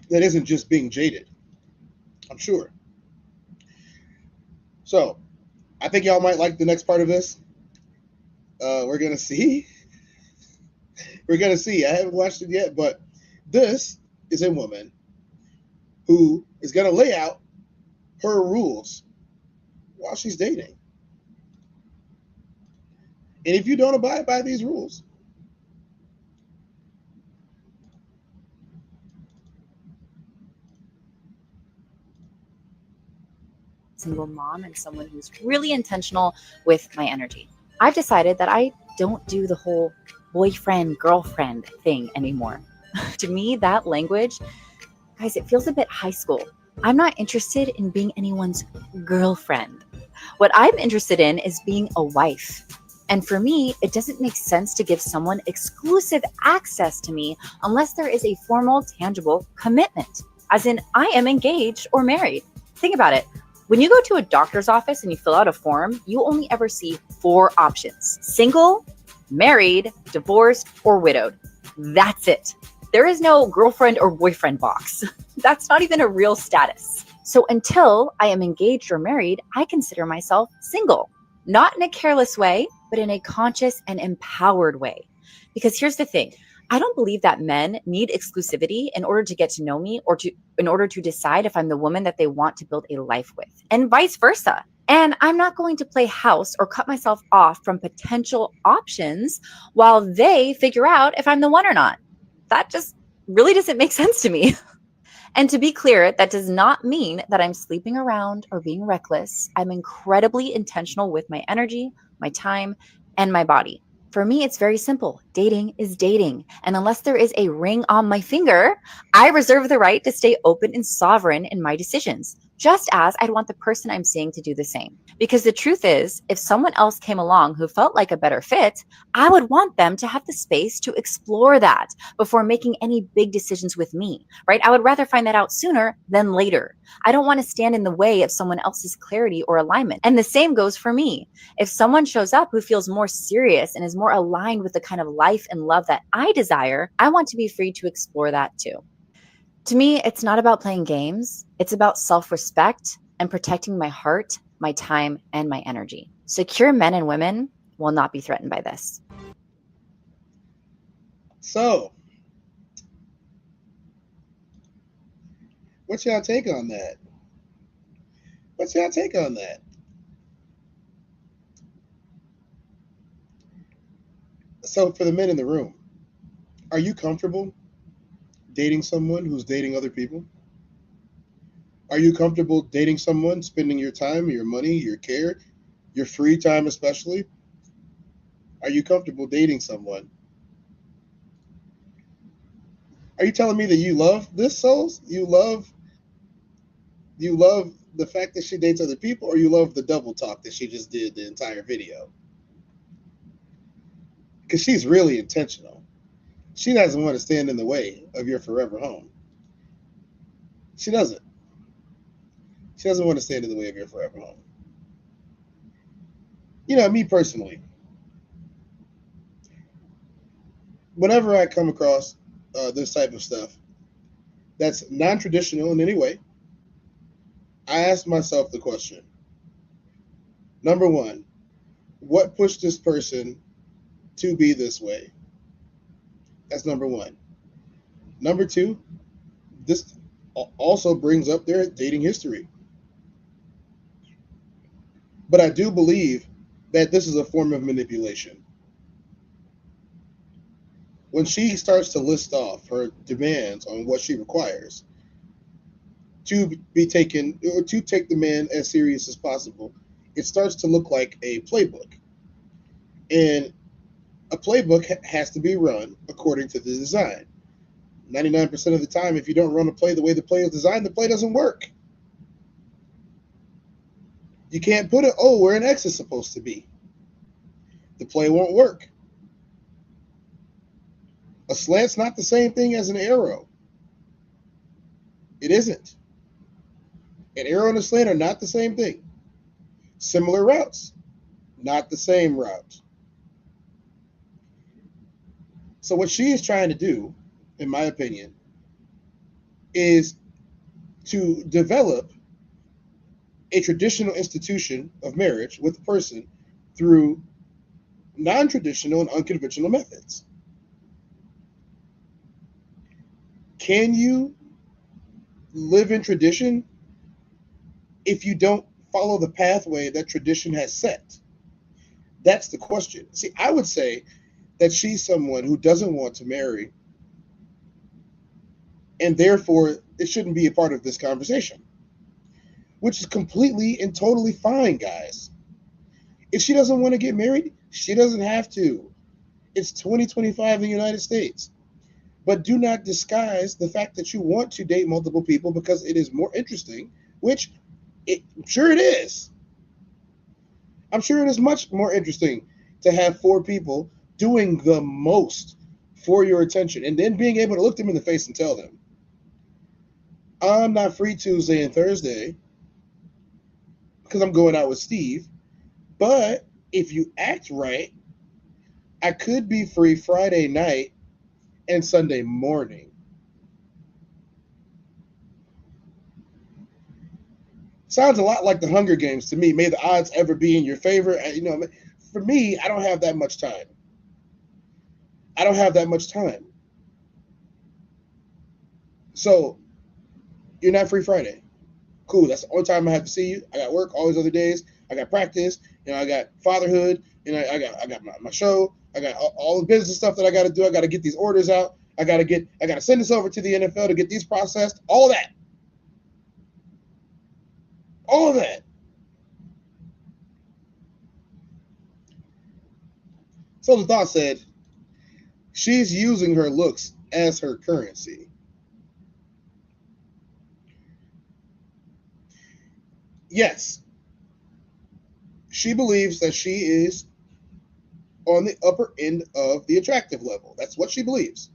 That isn't just being jaded. I'm sure. So I think y'all might like the next part of this. We're going to see. We're going to see. I haven't watched it yet, but this is a woman who is going to lay out her rules while she's dating. And if you don't abide by these rules, single mom and someone who's really intentional with my energy. I've decided that I don't do the whole boyfriend, girlfriend thing anymore. To me, that language, guys, it feels a bit high school. I'm not interested in being anyone's girlfriend. What I'm interested in is being a wife. And for me, it doesn't make sense to give someone exclusive access to me unless there is a formal, tangible commitment, as in I am engaged or married. Think about it. When you go to a doctor's office and you fill out a form, you only ever see 4 options: single, married, divorced, or widowed. That's it. There is no girlfriend or boyfriend box. That's not even a real status. So until I am engaged or married, I consider myself single. Not in a careless way, but in a conscious and empowered way. Because here's the thing. I don't believe that men need exclusivity in order to get to know me or in order to decide if I'm the woman that they want to build a life with, and vice versa. And I'm not going to play house or cut myself off from potential options while they figure out if I'm the one or not. That just really doesn't make sense to me. And to be clear, that does not mean that I'm sleeping around or being reckless. I'm incredibly intentional with my energy, my time, and my body. For me, it's very simple. Dating is dating. And unless there is a ring on my finger, I reserve the right to stay open and sovereign in my decisions, just as I'd want the person I'm seeing to do the same. Because the truth is, if someone else came along who felt like a better fit, I would want them to have the space to explore that before making any big decisions with me, right? I would rather find that out sooner than later. I don't want to stand in the way of someone else's clarity or alignment. And the same goes for me. If someone shows up who feels more serious and is more aligned with the kind of life and love that I desire, I want to be free to explore that too. To me, it's not about playing games. It's about self-respect and protecting my heart, my time, and my energy. Secure men and women will not be threatened by this. So, what's y'all take on that? What's y'all take on that? So, for the men in the room, are you comfortable dating someone who's dating other people? Are you comfortable dating someone, spending your time, your money, your care, your free time especially? Are you comfortable dating someone? Are you telling me that you love this, Souls? You love the fact that she dates other people, or you love the double talk that she just did the entire video? Because she's really intentional. She doesn't want to stand in the way of your forever home. She doesn't. She doesn't want to stand in the way of your forever home. You know, me personally, whenever I come across this type of stuff that's non-traditional in any way, I ask myself the question. Number one, what pushed this person to be this way? That's number one. Number two, this also brings up their dating history. But I do believe that this is a form of manipulation. When she starts to list off her demands on what she requires to be taken, or to take the man as serious as possible, it starts to look like a playbook. And a playbook has to be run according to the design. 99% of the time, if you don't run a play the way the play is designed, the play doesn't work. You can't put it, oh, where an X is supposed to be. The play won't work. A slant's not the same thing as an arrow. It isn't. An arrow and a slant are not the same thing. Similar routes, not the same route. So what she is trying to do, in my opinion, is to develop a traditional institution of marriage with a person through non-traditional and unconventional methods. Can you live in tradition if you don't follow the pathway that tradition has set? That's the question. See, I would say that she's someone who doesn't want to marry, and therefore it shouldn't be a part of this conversation, which is completely and totally fine, guys. If she doesn't want to get married, she doesn't have to. It's 2025 in the United States. But do not disguise the fact that you want to date multiple people because it is more interesting, which I'm sure it is. I'm sure it is much more interesting to have 4 people doing the most for your attention and then being able to look them in the face and tell them, I'm not free Tuesday and Thursday because I'm going out with Steve, but if you act right, I could be free Friday night and Sunday morning. Sounds a lot like the Hunger Games to me. May the odds ever be in your favor. You know, for me, I don't have that much time. I don't have that much time. So you're not free Friday. Cool. That's the only time I have to see you. I got work all these other days. I got practice. I got fatherhood. I got my show. I got all the business stuff that I got to do. I got to get these orders out. I got to send this over to the NFL to get these processed. All that. All of that. So the thought said, she's using her looks as her currency. Yes, she believes that she is on the upper end of the attractive level. That's what she believes.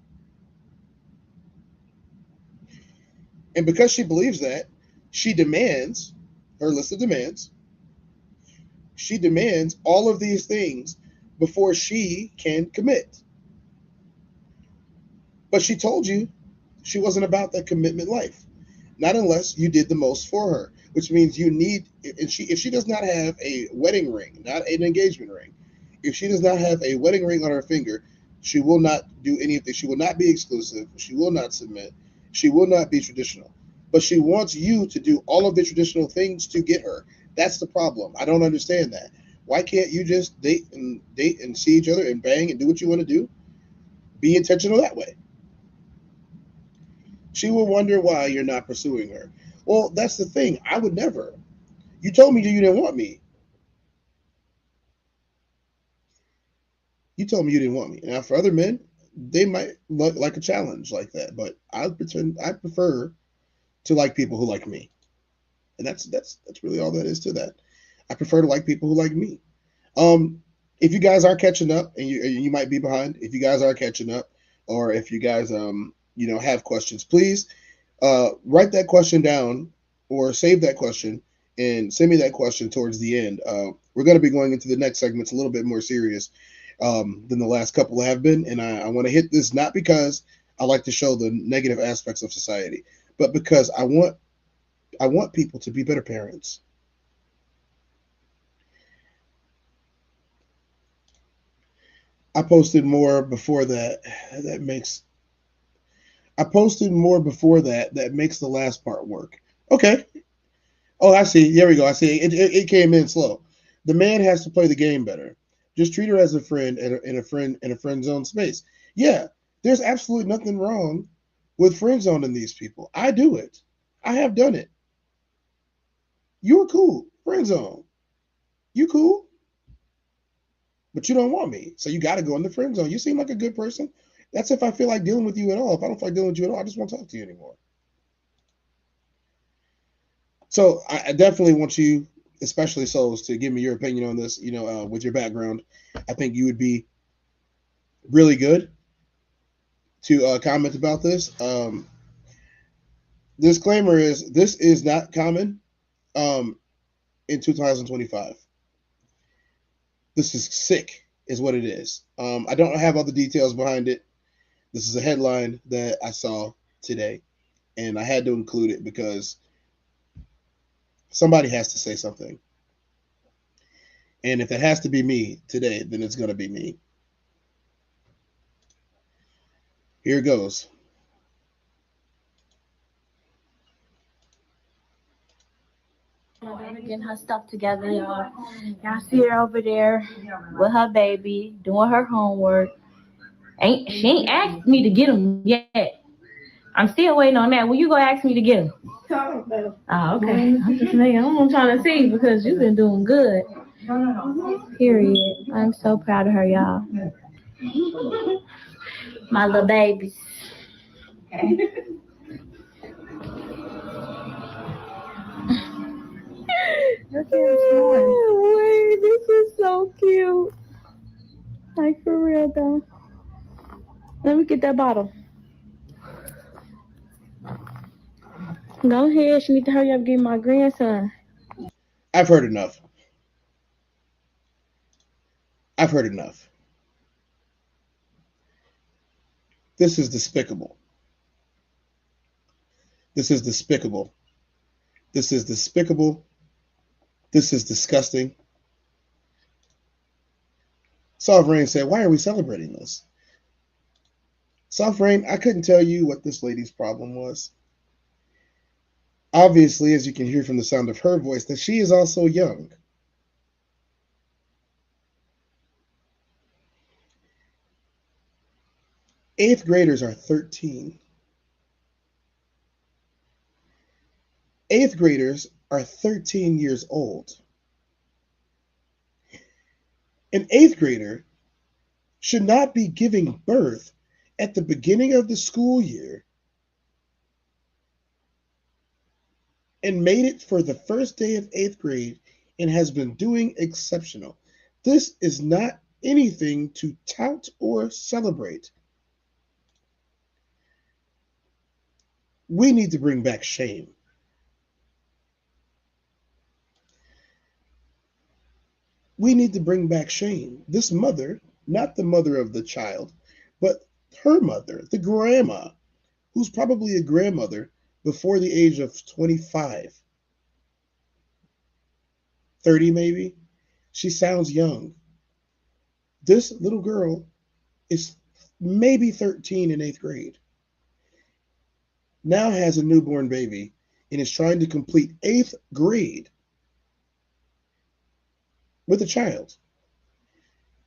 And because she believes that, she demands her list of demands. She demands all of these things before she can commit. But she told you she wasn't about that commitment life. Not unless you did the most for her, which means you need, if she does not have a wedding ring, not an engagement ring, if she does not have a wedding ring on her finger, she will not do anything. She will not be exclusive. She will not submit. She will not be traditional. But she wants you to do all of the traditional things to get her. That's the problem. I don't understand that. Why can't you just date and see each other and bang and do what you want to do? Be intentional that way. She will wonder why you're not pursuing her. Well, that's the thing. I would never. You told me you didn't want me. You told me you didn't want me. Now, for other men, they might look like a challenge like that, but I prefer to like people who like me, and that's really all that is to that. I prefer to like people who like me. If you guys are catching up, and you might be behind, if you guys are catching up, or if you guys have questions, please write that question down or save that question and send me that question towards the end. We're going to be going into the next segment. It's a little bit more serious than the last couple have been, and I want to hit this not because I like to show the negative aspects of society, but because I want people to be better parents. I posted more before that. I posted more before that makes the last part work. Okay. Oh, I see. There we go. I see. It came in slow. The man has to play the game better. Just treat her as a friend in a friend zone space. Yeah, there's absolutely nothing wrong with friend zoning these people. I do it. I have done it. You're cool. Friend zone. You cool? But you don't want me. So you got to go in the friend zone. You seem like a good person. That's if I feel like dealing with you at all. If I don't feel like dealing with you at all, I just won't talk to you anymore. So I definitely want you, especially souls, to give me your opinion on this, with your background. I think you would be really good to comment about this. Disclaimer is this is not common in 2025. This is sick is what it is. I don't have all the details behind it. This is a headline that I saw today, and I had to include it because somebody has to say something. And if it has to be me today, then it's going to be me. Here it goes. Getting her stuff together, y'all. Y'all see her over there with her baby, doing her homework. She ain't asked me to get him yet. I'm still waiting on that. When you gonna ask me to get him? Oh, okay. I'm trying to see because you've been doing good. Period. I'm so proud of her, y'all. My little babies. Wait, this is so cute. Like for real though. Let me get that bottle. Go ahead. She need to hurry up and get my grandson. I've heard enough. I've heard enough. This is despicable. This is despicable. This is despicable. This is disgusting. Sovereign said, why are we celebrating this? Soft Rain, I couldn't tell you what this lady's problem was. Obviously, as you can hear from the sound of her voice, that she is also young. Eighth graders are 13. Eighth graders are 13 years old. An eighth grader should not be giving birth at the beginning of the school year and made it for the first day of eighth grade and has been doing exceptional. This is not anything to tout or celebrate. We need to bring back shame. We need to bring back shame. This mother, not the mother of the child, but her mother, the grandma, who's probably a grandmother before the age of 25, 30 maybe. She sounds young. This little girl is maybe 13 in eighth grade. Now has a newborn baby and is trying to complete eighth grade with a child.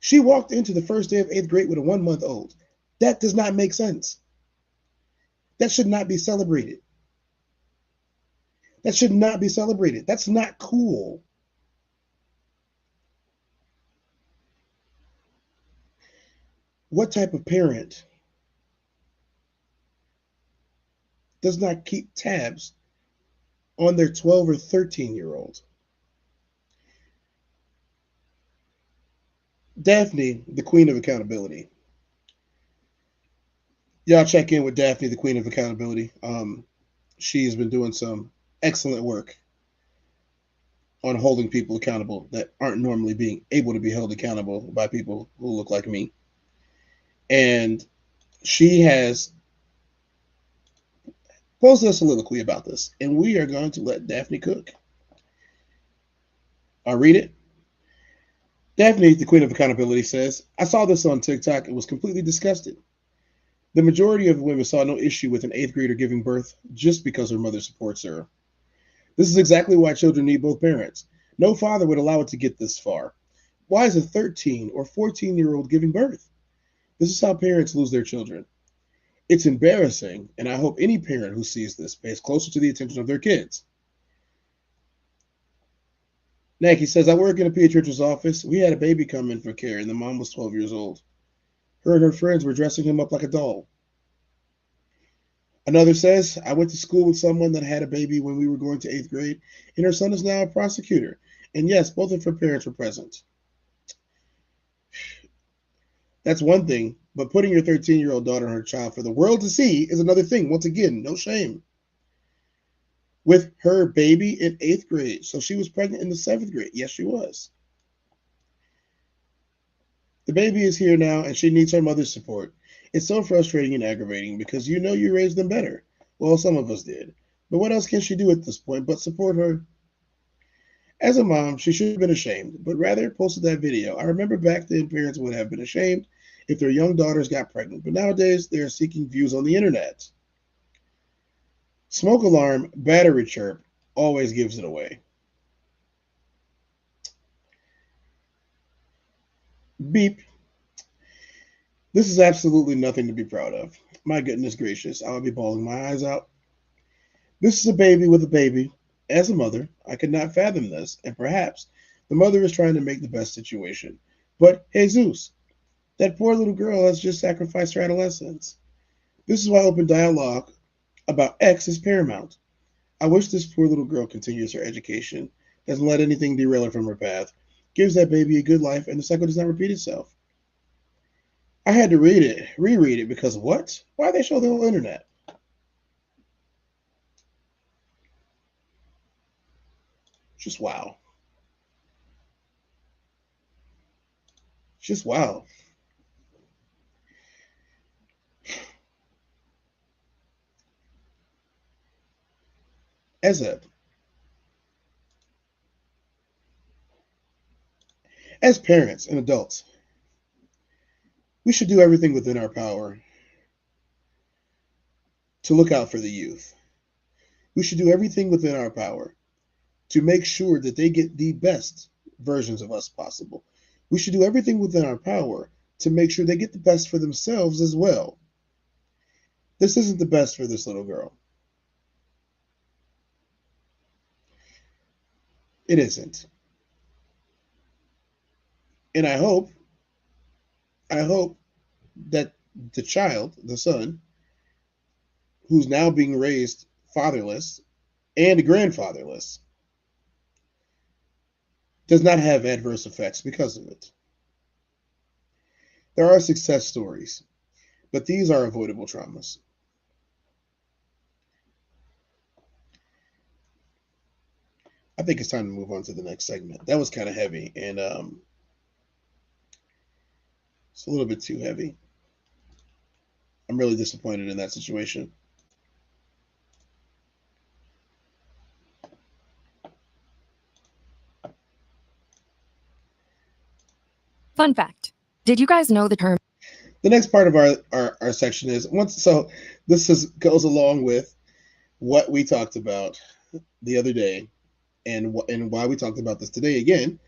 She walked into the first day of eighth grade with a 1-month-old. That does not make sense. That should not be celebrated. That should not be celebrated. That's not cool. What type of parent does not keep tabs on their 12 or 13-year-old? Daphne, the queen of accountability. Y'all check in with Daphne, the queen of accountability. She's been doing some excellent work on holding people accountable that aren't normally being able to be held accountable by people who look like me. And she has posted a soliloquy about this, and we are going to let Daphne cook. I'll read it. Daphne, the queen of accountability, says, I saw this on TikTok and was completely disgusted. The majority of women saw no issue with an eighth grader giving birth just because her mother supports her. This is exactly why children need both parents. No father would allow it to get this far. Why is a 13 or 14-year-old giving birth? This is how parents lose their children. It's embarrassing, and I hope any parent who sees this pays closer to the attention of their kids. Nike says, I work in a pediatrician's office. We had a baby come in for care, and the mom was 12 years old. Her and her friends were dressing him up like a doll. Another says, I went to school with someone that had a baby when we were going to eighth grade, and her son is now a prosecutor. And yes, both of her parents were present. That's one thing, but putting your 13-year-old daughter and her child for the world to see is another thing. Once again, no shame. With her baby in eighth grade. So she was pregnant in the seventh grade. Yes, she was. The baby is here now, and she needs her mother's support. It's so frustrating and aggravating because you know you raised them better. Well, some of us did. But what else can she do at this point but support her? As a mom, she should have been ashamed, but rather posted that video. I remember back then parents would have been ashamed if their young daughters got pregnant, but nowadays they are seeking views on the internet. Smoke alarm, battery chirp, always gives it away. Beep. This is absolutely nothing to be proud of. My goodness gracious, I would be bawling my eyes out. This is a baby with a baby. As a mother, I could not fathom this, and perhaps the mother is trying to make the best situation. But Jesus, that poor little girl has just sacrificed her adolescence. This is why open dialogue about X is paramount. I wish this poor little girl continues her education, doesn't let anything derail her from her path, gives that baby a good life, and the cycle does not repeat itself. I had to reread it, because what? Why they show the whole internet? Just wow. Just wow. As parents and adults, we should do everything within our power to look out for the youth. We should do everything within our power to make sure that they get the best versions of us possible. We should do everything within our power to make sure they get the best for themselves as well. This isn't the best for this little girl. It isn't. And I hope that the child, the son, who's now being raised fatherless and grandfatherless, does not have adverse effects because of it. There are success stories, but these are avoidable traumas. I think it's time to move on to the next segment. That was kind of heavy, and it's a little bit too heavy. I'm really disappointed in that situation. Fun fact. Did you guys know the term? The next part of our section is goes along with what we talked about the other day, and why we talked about this today again,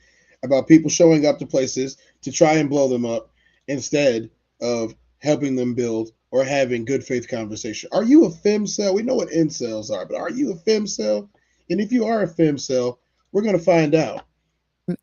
about people showing up to places to try and blow them up instead of helping them build or having good faith conversation. Are you a femcel? We know what incels are, but are you a femcel? And if you are a femcel, we're going to find out.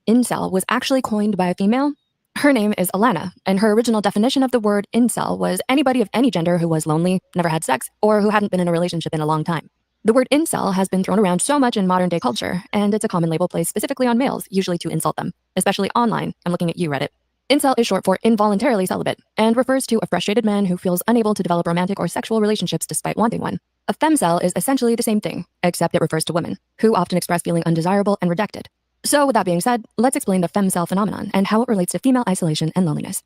Incel was actually coined by a female. Her name is Alana, and her original definition of the word incel was anybody of any gender who was lonely, never had sex, or who hadn't been in a relationship in a long time. The word incel has been thrown around so much in modern day culture, and it's a common label placed specifically on males, usually to insult them, especially online. I'm looking at you, Reddit. Incel is short for involuntarily celibate, and refers to a frustrated man who feels unable to develop romantic or sexual relationships despite wanting one. A femcel is essentially the same thing, except it refers to women, who often express feeling undesirable and rejected. So with that being said, let's explain the femcel phenomenon and how it relates to female isolation and loneliness.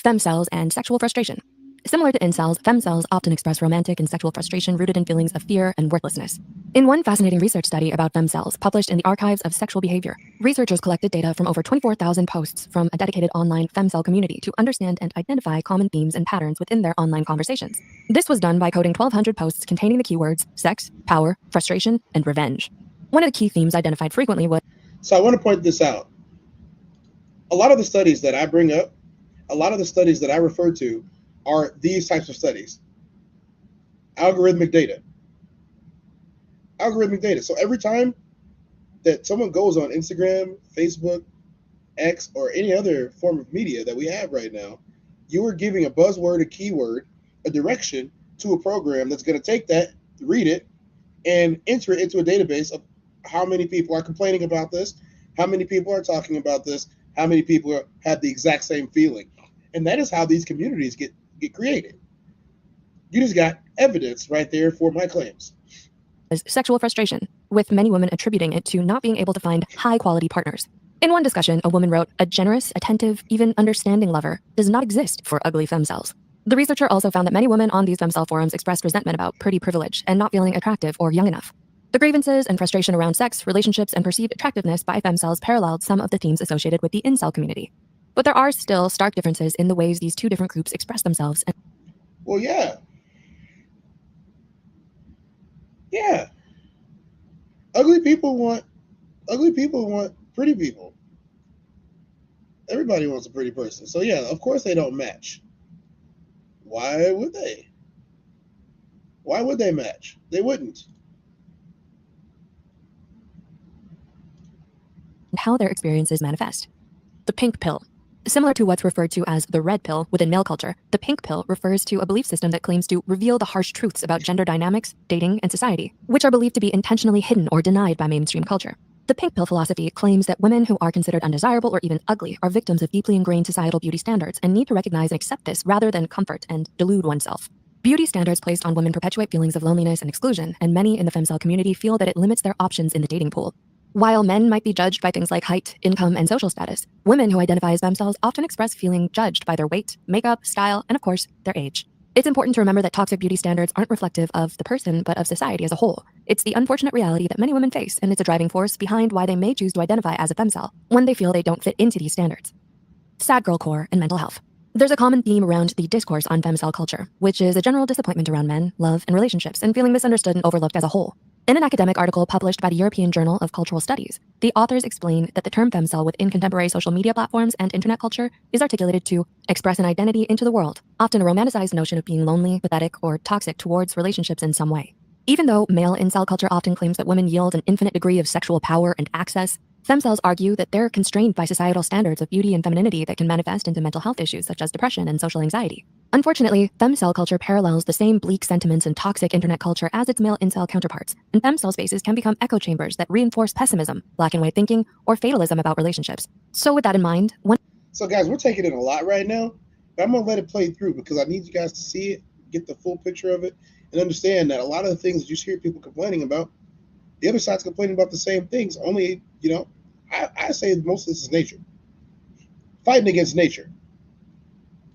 Femcels and sexual frustration. Similar to incels, femcels often express romantic and sexual frustration rooted in feelings of fear and worthlessness. In one fascinating research study about femcels published in the Archives of Sexual Behavior, researchers collected data from over 24,000 posts from a dedicated online femcel community to understand and identify common themes and patterns within their online conversations. This was done by coding 1,200 posts containing the keywords sex, power, frustration, and revenge. One of the key themes identified frequently was... So I want to point this out. A lot of the studies that I bring up, a lot of the studies that I refer to are these types of studies. Algorithmic data. Algorithmic data. So every time that someone goes on Instagram, Facebook, X, or any other form of media that we have right now, you are giving a buzzword, a keyword, a direction to a program that's going to take that, read it, and enter it into a database of how many people are complaining about this, how many people are talking about this, how many people have the exact same feeling. And that is how these communities get created. You just got evidence right there for my claims. Sexual frustration, with many women attributing it to not being able to find high-quality partners. In one discussion, a woman wrote, "A generous, attentive, even understanding lover does not exist for ugly femcels." The researcher also found that many women on these femcel forums expressed resentment about pretty privilege and not feeling attractive or young enough. The grievances and frustration around sex, relationships, and perceived attractiveness by femcels paralleled some of the themes associated with the incel community. But there are still stark differences in the ways these two different groups express themselves. Well, yeah. Yeah. Ugly people want pretty people. Everybody wants a pretty person. So yeah, of course they don't match. Why would they? Why would they match? They wouldn't. And how their experiences manifest. The pink pill. Similar to what's referred to as the red pill within male culture, the pink pill refers to a belief system that claims to reveal the harsh truths about gender dynamics, dating, and society, which are believed to be intentionally hidden or denied by mainstream culture. The pink pill philosophy claims that women who are considered undesirable or even ugly are victims of deeply ingrained societal beauty standards and need to recognize and accept this rather than comfort and delude oneself. Beauty standards placed on women perpetuate feelings of loneliness and exclusion, and many in the femcel community feel that it limits their options in the dating pool. While men might be judged by things like height, income, and social status, women who identify as femcels often express feeling judged by their weight, makeup, style, and of course, their age. It's important to remember that toxic beauty standards aren't reflective of the person, but of society as a whole. It's the unfortunate reality that many women face, and it's a driving force behind why they may choose to identify as a femcel when they feel they don't fit into these standards. Sad girl core and mental health. There's a common theme around the discourse on femcel culture, which is a general disappointment around men, love, and relationships, and feeling misunderstood and overlooked as a whole. In an academic article published by the European Journal of Cultural Studies, the authors explain that the term femcel within contemporary social media platforms and internet culture is articulated to express an identity into the world, often a romanticized notion of being lonely, pathetic, or toxic towards relationships in some way. Even though male incel culture often claims that women yield an infinite degree of sexual power and access, femcels argue that they're constrained by societal standards of beauty and femininity that can manifest into mental health issues such as depression and social anxiety. Unfortunately, femcel culture parallels the same bleak sentiments and toxic internet culture as its male incel counterparts, and femcel spaces can become echo chambers that reinforce pessimism, black and white thinking, or fatalism about relationships. So with that in mind, So guys, we're taking in a lot right now, but I'm gonna let it play through because I need you guys to see it, get the full picture of it, and understand that a lot of the things that you hear people complaining about, the other side's complaining about the same things. Only, I say most of this is nature. Fighting against nature.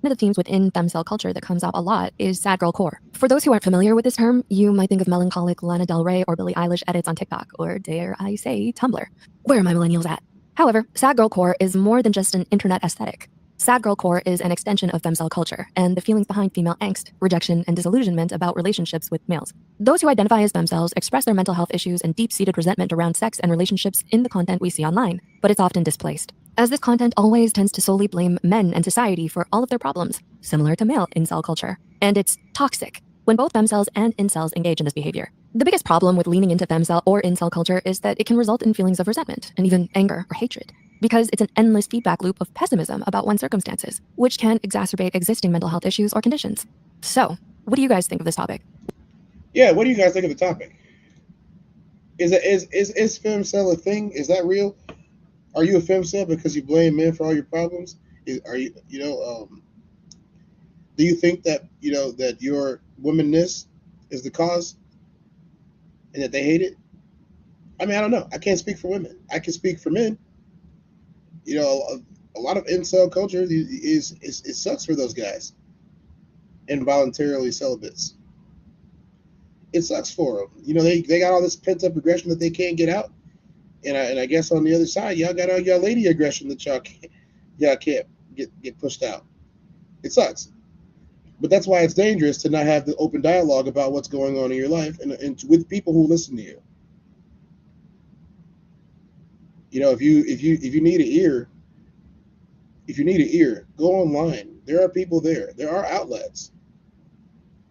One of the themes within femcel culture that comes up a lot is sad girl core. For those who aren't familiar with this term, you might think of melancholic Lana Del Rey or Billie Eilish edits on TikTok, or dare I say, Tumblr. Where are my millennials at? However, sad girl core is more than just an internet aesthetic. Sad girl core is an extension of femcel culture and the feelings behind female angst, rejection, and disillusionment about relationships with males. Those who identify as femcels express their mental health issues and deep-seated resentment around sex and relationships in the content we see online, but it's often displaced, as this content always tends to solely blame men and society for all of their problems, similar to male incel culture. And it's toxic when both femcels and incels engage in this behavior. The biggest problem with leaning into femcel or incel culture is that it can result in feelings of resentment and even anger or hatred, because it's an endless feedback loop of pessimism about one's circumstances, which can exacerbate existing mental health issues or conditions. So, what do you guys think of this topic? Yeah, what do you guys think of the topic? Is femcel a thing? Is that real? Are you a femcel because you blame men for all your problems? Do you think that that your womanness is the cause and that they hate it? I mean, I don't know. I can't speak for women. I can speak for men. A lot of incel culture it sucks for those guys. Involuntarily celibates. It sucks for them. They got all this pent up aggression that they can't get out, and I guess on the other side, y'all got all y'all lady aggression that y'all can't get pushed out. It sucks, but that's why it's dangerous to not have the open dialogue about what's going on in your life and with people who listen to you. If you need an ear, go online. There are people there. There are outlets.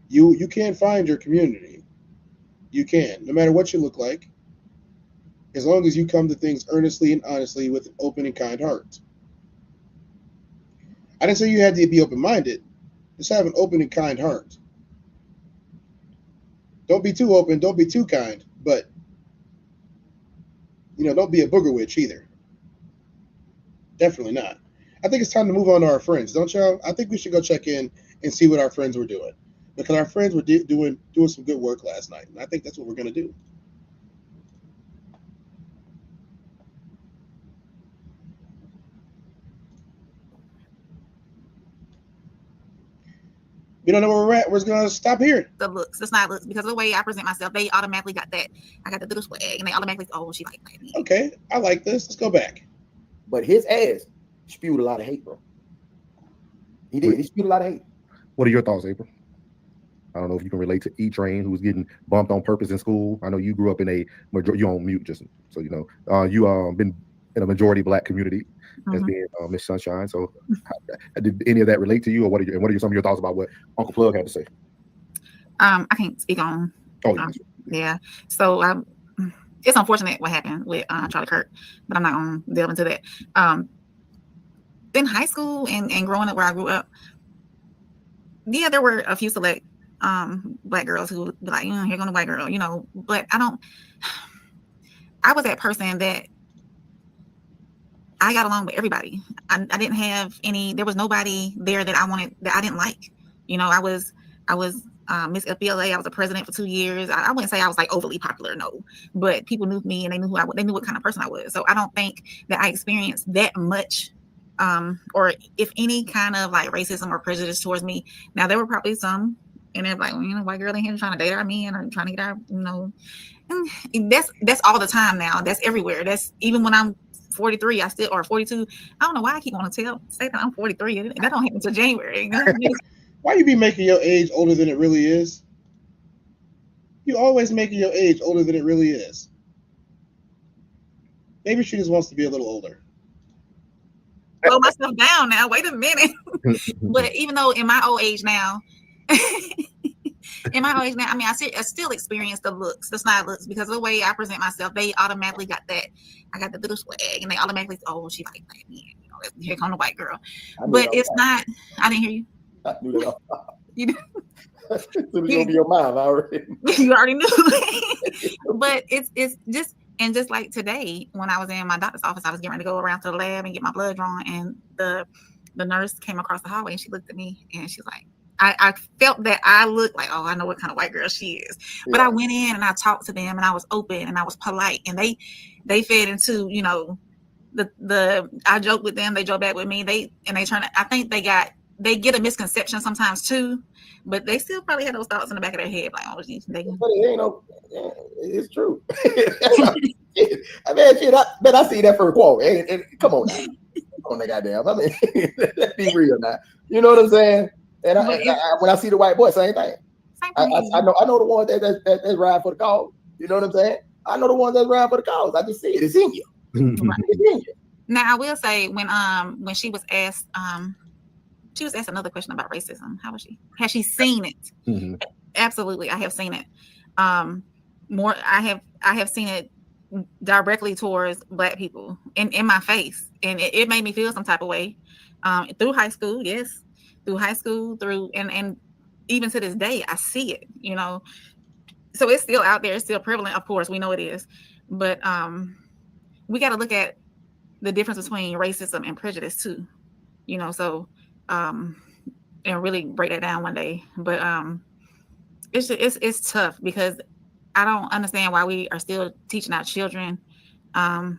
You can find your community. You can, no matter what you look like, as long as you come to things earnestly and honestly with an open and kind heart. I didn't say you had to be open-minded. Just have an open and kind heart. Don't be too open. Don't be too kind. But don't be a booger witch either. Definitely not. I think it's time to move on to our friends, don't y'all? I think we should go check in and see what our friends were doing, because our friends were doing some good work last night, and I think that's what we're going to do. We don't know where we're at. We're going to stop here. The looks. It's not looks, because of the way I present myself, they automatically got that. I got the little swag, and they automatically, she like me. Okay, I like this. Let's go back. But his ass spewed a lot of hate, bro. He did. He spewed a lot of hate. What are your thoughts, April? I don't know if you can relate to E-Train, who was getting bumped on purpose in school. I know you grew up in a majority. You're on mute, just so you know. You been in a majority Black community as being Miss Sunshine. So, did any of that relate to you, or what are some of your thoughts about what Uncle Plug had to say? I can't speak on. Oh, yeah. So, it's unfortunate what happened with Charlie Kirk, but I'm not going to delve into that. In high school and growing up where I grew up, yeah, there were a few select Black girls who would be like, here going a white girl, but I was that person that I got along with everybody. I didn't have there was nobody there that I didn't like. I was Miss FBLA. I was a president for 2 years. I wouldn't say I was like overly popular, no, but people knew me and they knew they knew what kind of person I was. So I don't think that I experienced that much, or if any kind of like racism or prejudice towards me. Now there were probably some, and they're like, white girl in here trying to date our men or trying to get our, and that's all the time now. That's everywhere. That's even when I'm 43. I still, or 42. I don't know why I keep wanting to say that I'm 43. That don't happen until January. Why you be making your age older than it really is? You always making your age older than it really is. Maybe she just wants to be a little older. Slow myself down now. Wait a minute. But even though in my old age now, I mean, I still experience the looks, the snide looks, because of the way I present myself. They automatically got that. I got the little swag, and they automatically, oh, she like that. You know, here come the white girl. But it's not. I didn't hear you. I knew that. You knew. It's gonna be your mind already. You already knew. But it's just. And just like today, when I was in my doctor's office, I was getting ready to go around to the lab and get my blood drawn. And the nurse came across the hallway and she looked at me and she's like, I felt that I looked like, oh, I know what kind of white girl she is. Yeah. But I went in and I talked to them and I was open and I was polite. And they fed into, you know, I joked with them, they joked back with me. I think they get a misconception sometimes too. But they still probably had those thoughts in the back of their head, like, "Oh, geez, but it ain't no, it's true." I mean, I see that for a quote. And come on, now. Come on, goddamn. I mean, let's be real now. You know what I'm saying? And when I see the white boy, same thing. I know the ones that ride for the cause. You know what I'm saying? I know the ones that ride for the cause. I just see it. It's in you. Right. It's in you. Now, I will say when she was asked. She was asked another question about racism. How was she? Has she seen it? Mm-hmm. Absolutely, I have seen it. More, I have seen it directly towards Black people in my face, and it made me feel some type of way. Through high school, yes, and even to this day, I see it. You know, so it's still out there. It's still prevalent. Of course, we know it is, but we got to look at the difference between racism and prejudice too. You know, so. And really break that down one day, but it's tough because I don't understand why we are still teaching our children that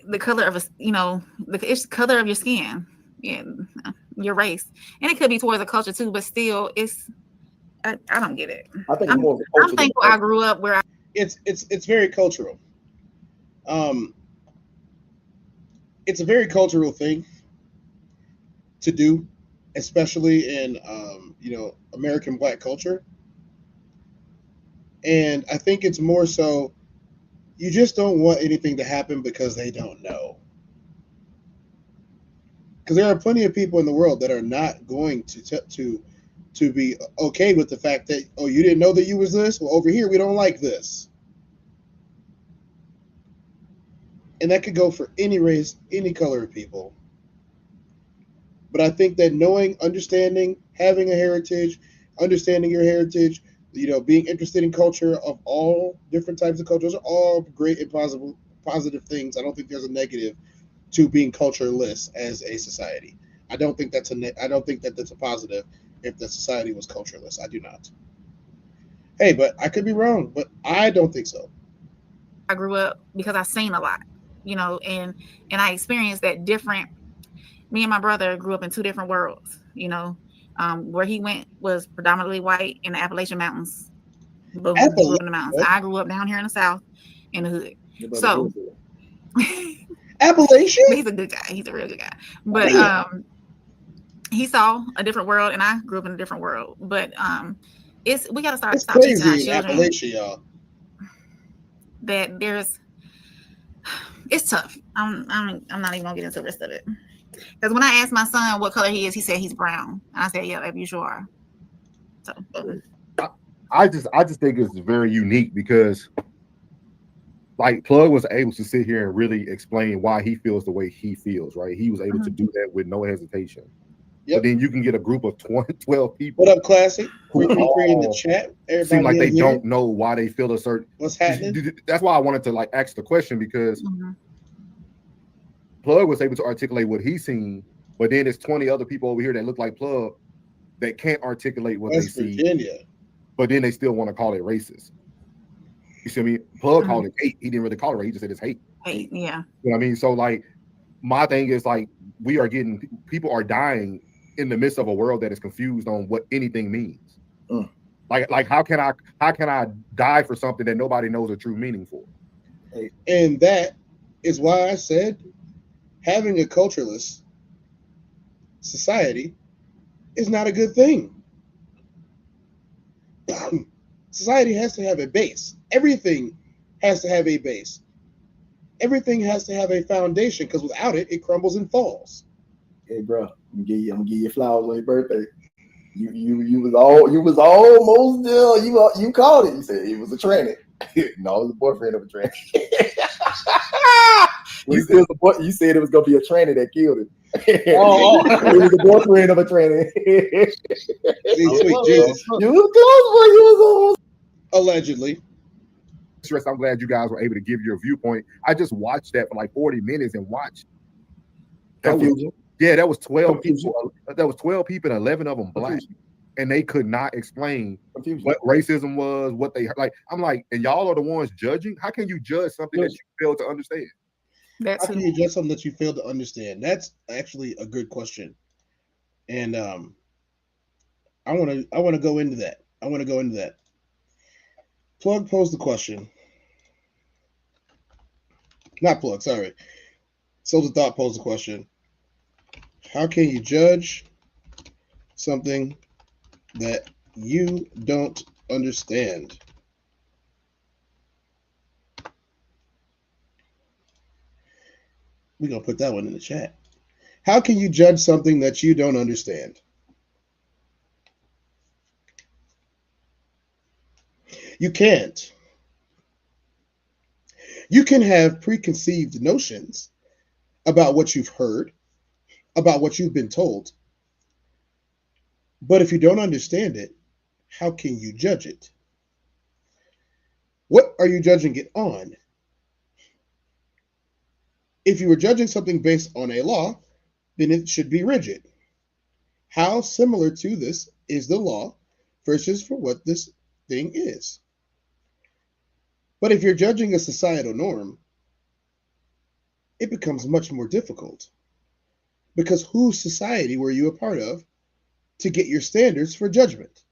the color of it's the color of your skin, your race, and it could be towards a culture too, but still I don't get it. I think I'm thankful I grew up where it's very cultural. It's a very cultural thing to do, especially in American Black culture. And I think it's more so you just don't want anything to happen because they don't know. Because there are plenty of people in the world that are not going to be okay with the fact that, oh, you didn't know that you was this? Well, over here we don't like this. And that could go for any race, any color of people. But I think that knowing, understanding, having a heritage, understanding your heritage, being interested in culture of all different types of cultures are all great and positive things. I don't think there's a negative to being cultureless as a society. I don't think that's a positive if the society was cultureless. I do not. Hey, but I could be wrong, but I don't think so. I grew up because I've seen a lot. And I experienced that different. Me and my brother grew up in two different worlds. Where he went was predominantly white in the Appalachian Mountains. Boom, grew up in the mountains. I grew up down here in the South, in the hood. So, Appalachian. He's a good guy. He's a real good guy. But he saw a different world, and I grew up in a different world. But we got to stop teaching our children Appalachia, y'all. That it's tough. I'm not even gonna get into the rest of it. Because when I asked my son what color he is, he said he's brown. And I said, yeah, baby, you sure are. So I just think it's very unique because like Plug was able to sit here and really explain why he feels the way he feels, right? He was able to do that with no hesitation. Yep. But then you can get a group of 12 people. What up, Classic? Who in the chat? Everybody seem like they don't know why they feel a certain. What's happening? That's why I wanted to ask the question because Plug was able to articulate what he's seen, but then there's 20 other people over here that look like Plug that can't articulate what West they Virginia. See. But then they still want to call it racist. You see what I mean? Plug called it hate. He didn't really call it hate. He just said it's hate. Hate, yeah. You know what I mean? So my thing is people are dying in the midst of a world that is confused on what anything means. Like how can I die for something that nobody knows a true meaning for? And that is why I said having a cultureless society is not a good thing. Society has to have a base. Everything has to have a base. Everything has to have a foundation, because without it, it crumbles and falls. Hey, bro, I'm gonna give you flowers on your birthday. You was almost there. You called it. You said it was a tranny. No, it was a boyfriend of a tranny. You said it was gonna be a tranny that killed him. It was a boyfriend of a tranny. Sweet Jesus. You was close, boy. You was almost. Allegedly. I'm glad you guys were able to give your viewpoint. I just watched that for like 40 minutes and watched. That was 12 people. That was 12 people and 11 of them black. And they could not explain what racism was, what they like. I'm like, and y'all are the ones judging. How can you judge something that you fail to understand? How can you judge something that you fail to understand? That's actually a good question. And I want to go into that. Plug posed the question. Not Plug, sorry. Souls of Thought posed the question. How can you judge something that you don't understand? We're going to put that one in the chat. How can you judge something that you don't understand? You can't. You can have preconceived notions about what you've heard, about what you've been told. But if you don't understand it, how can you judge it? What are you judging it on? If you were judging something based on a law, then it should be rigid. How similar to this is the law versus for what this thing is? But if you're judging a societal norm, it becomes much more difficult. Because whose society were you a part of to get your standards for judgment?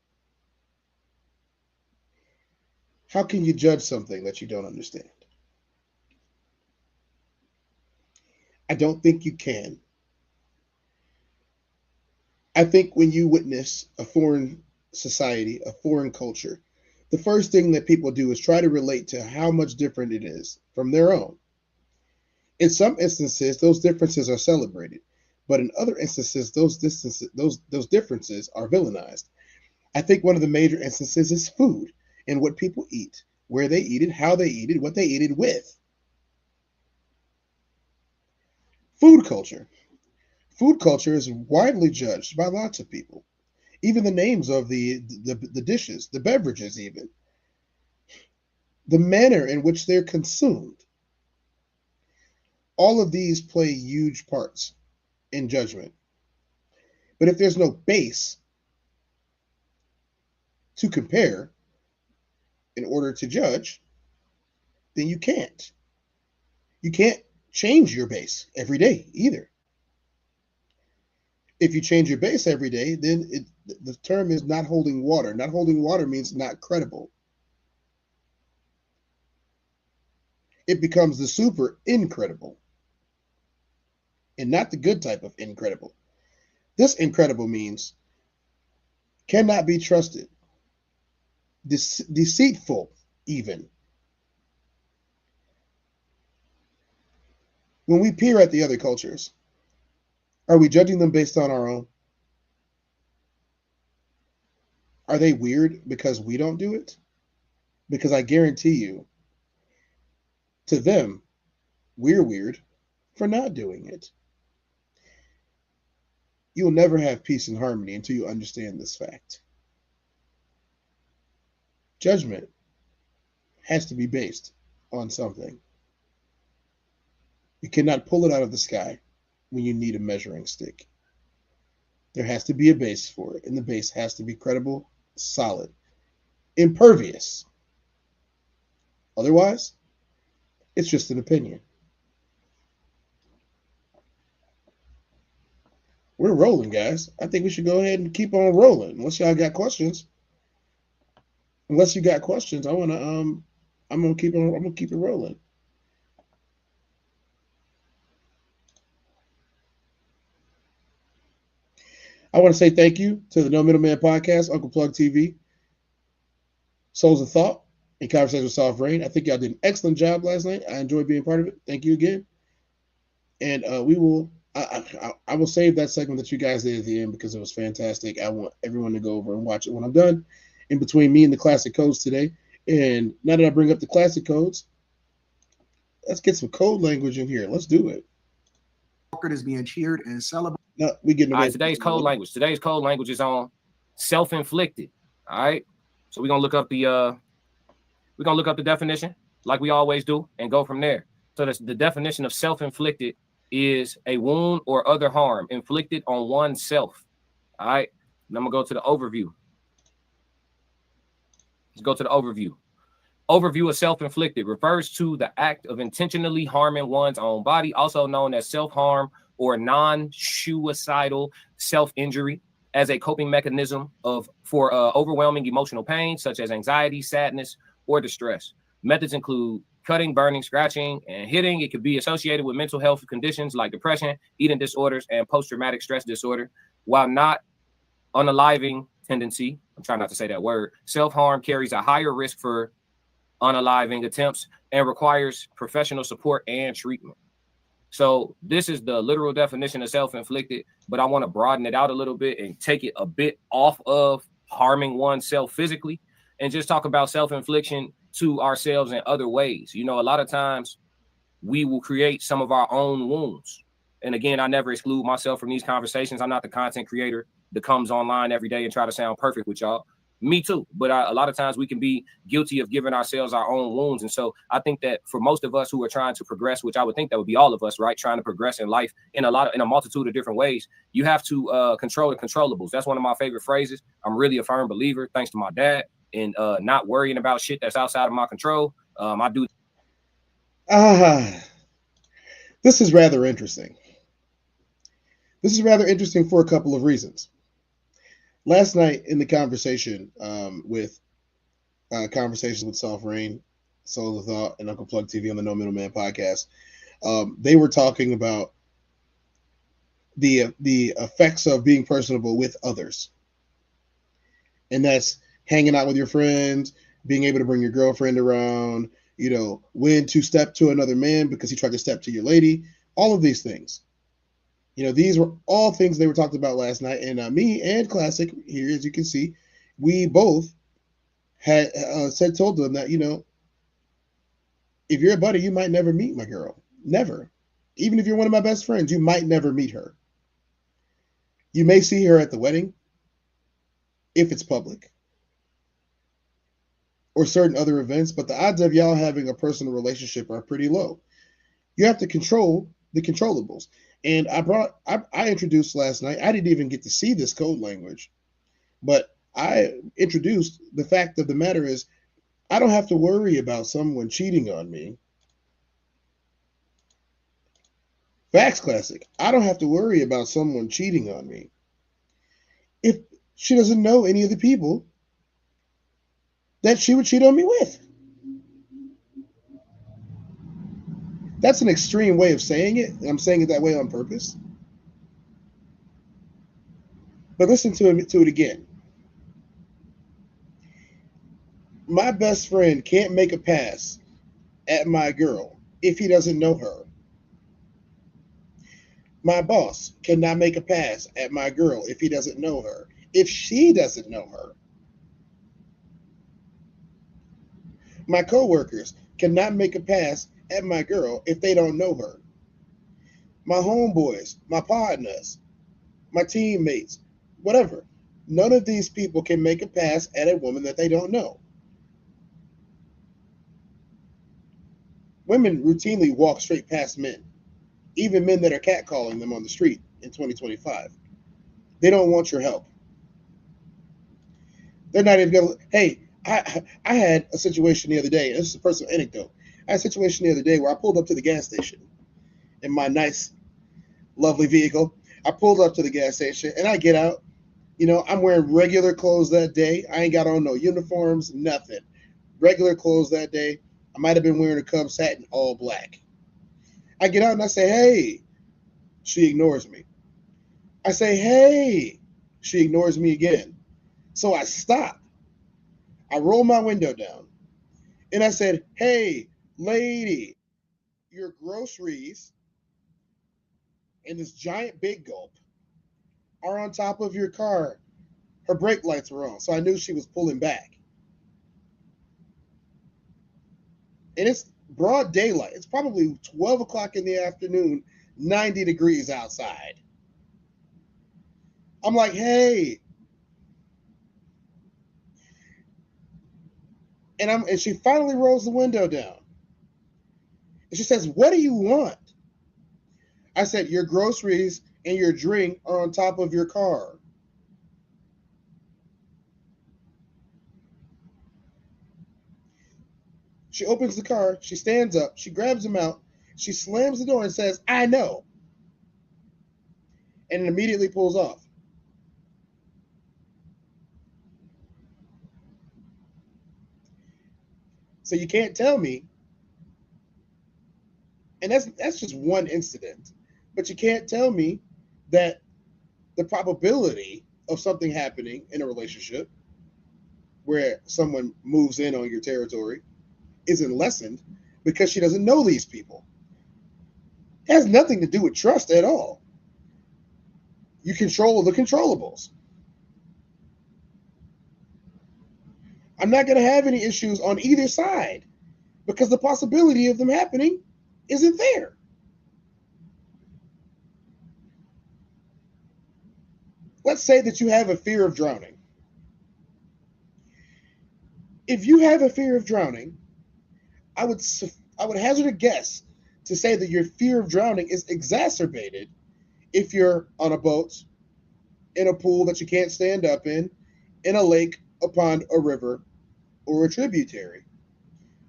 How can you judge something that you don't understand? I don't think you can. I think when you witness a foreign society, a foreign culture, the first thing that people do is try to relate to how much different it is from their own. In some instances, those differences are celebrated, but in other instances, those differences are villainized. I think one of the major instances is food and what people eat, where they eat it, how they eat it, what they eat it with. Food culture. Food culture is widely judged by lots of people. Even the names of the dishes, the beverages even. The manner in which they're consumed. All of these play huge parts in judgment. But if there's no base to compare in order to judge, then you can't. You can't change your base every day either. If you change your base every day, then the term is not holding water. Not holding water means not credible. It becomes the super incredible. And not the good type of incredible. This incredible means cannot be trusted. Deceitful, even. When we peer at the other cultures, are we judging them based on our own? Are they weird because we don't do it? Because I guarantee you, to them, we're weird for not doing it. You'll never have peace and harmony until you understand this fact. Judgment has to be based on something. You cannot pull it out of the sky when you need a measuring stick. There has to be a base for it, and the base has to be credible, solid, impervious. Otherwise, it's just an opinion. We're rolling, guys. I think we should go ahead and keep on rolling. Unless y'all got questions. Unless you got questions, I'm gonna keep it rolling. I want to say thank you to the No Middleman Podcast, Uncle Plug TV, Souls of Thought, and Conversation with Soft Rain. I think y'all did an excellent job last night. I enjoyed being part of it. Thank you again. And I will save that segment that you guys did at the end because it was fantastic. I want everyone to go over and watch it when I'm done. In between me and the classic codes today. And now that I bring up the classic codes, let's get some code language in here. Let's do it. Is being cheered and celebrated. No, we getting all right. Today's code language. Today's code language is on self-inflicted. All right. So we're gonna look up the definition like we always do and go from there. So the definition of self-inflicted is a wound or other harm inflicted on oneself. All right. And I'm gonna go to the overview. Let's go to the overview. Overview of self-inflicted refers to the act of intentionally harming one's own body, also known as self-harm or non-suicidal self-injury, as a coping mechanism for overwhelming emotional pain, such as anxiety, sadness, or distress. Methods include cutting, burning, scratching, and hitting. It could be associated with mental health conditions like depression, eating disorders, and post-traumatic stress disorder. While not unaliving tendency, I'm trying not to say that word, self-harm carries a higher risk for unaliving attempts and requires professional support and treatment. So this is the literal definition of self-inflicted, but I want to broaden it out a little bit and take it a bit off of harming oneself physically and just talk about self-infliction to ourselves in other ways. You know, a lot of times we will create some of our own wounds. And again, I never exclude myself from these conversations. I'm not the content creator that comes online every day and try to sound perfect with y'all. Me too. But a lot of times we can be guilty of giving ourselves our own wounds. And so I think that for most of us who are trying to progress, which I would think that would be all of us, right? Trying to progress in life in a multitude of different ways, you have to control the controllables. That's one of my favorite phrases. I'm really a firm believer, thanks to my dad, in not worrying about shit that's outside of my control. I do. This is rather interesting. This is rather interesting for a couple of reasons. Last night in the conversation with Conversations with Soft Rain, Souls of Thought, and Uncle Plug TV on the No Middleman Podcast, they were talking about the effects of being personable with others. And that's hanging out with your friends, being able to bring your girlfriend around, you know, when to step to another man because he tried to step to your lady, all of these things. You know, these were all things they were talking about last night. And me and Classic here, as you can see, we both had told them that, you know, if you're a buddy, you might never meet my girl. Never. Even if you're one of my best friends, you might never meet her. You may see her at the wedding, if it's public, or certain other events, but the odds of y'all having a personal relationship are pretty low. You have to control the controllables. And I introduced last night, I didn't even get to see this code language, but I introduced the fact of the matter is I don't have to worry about someone cheating on me. Facts, Classic. I don't have to worry about someone cheating on me if she doesn't know any of the people that she would cheat on me with. That's an extreme way of saying it. And I'm saying it that way on purpose. But listen to it again. My best friend can't make a pass at my girl if he doesn't know her. My boss cannot make a pass at my girl if he doesn't know her, if she doesn't know her. My coworkers cannot make a pass at my girl if they don't know her. My homeboys, my partners, my teammates, whatever. None of these people can make a pass at a woman that they don't know. Women routinely walk straight past men, even men that are catcalling them on the street in 2025. They don't want your help. They're not even going to, hey, I had a situation the other day, and this is a personal anecdote. I had a situation the other day where I pulled up to the gas station in my nice, lovely vehicle. I pulled up to the gas station, and I get out. You know, I'm wearing regular clothes that day. I ain't got on no uniforms, nothing. Regular clothes that day. I might have been wearing a Cubs hat in all black. I get out and I say, hey. She ignores me. I say, hey. She ignores me again. So I stop. I roll my window down. And I said, hey, lady, your groceries and this giant big gulp are on top of your car. Her brake lights were on, so I knew she was pulling back. And it's broad daylight. It's probably 12 o'clock in the afternoon, 90 degrees outside. I'm like, hey. And she finally rolls the window down. And she says, what do you want? I said, your groceries and your drink are on top of your car. She opens the car. She stands up. She grabs them out. She slams the door and says, I know. And immediately pulls off. So you can't tell me, and that's just one incident, but you can't tell me that the probability of something happening in a relationship where someone moves in on your territory isn't lessened because she doesn't know these people. It has nothing to do with trust at all. You control the controllables. I'm not going to have any issues on either side because the possibility of them happening isn't there. Let's say that you have a fear of drowning. If you have a fear of drowning, I would hazard a guess to say that your fear of drowning is exacerbated if you're on a boat, in a pool that you can't stand up in a lake, a pond, a river, or a tributary,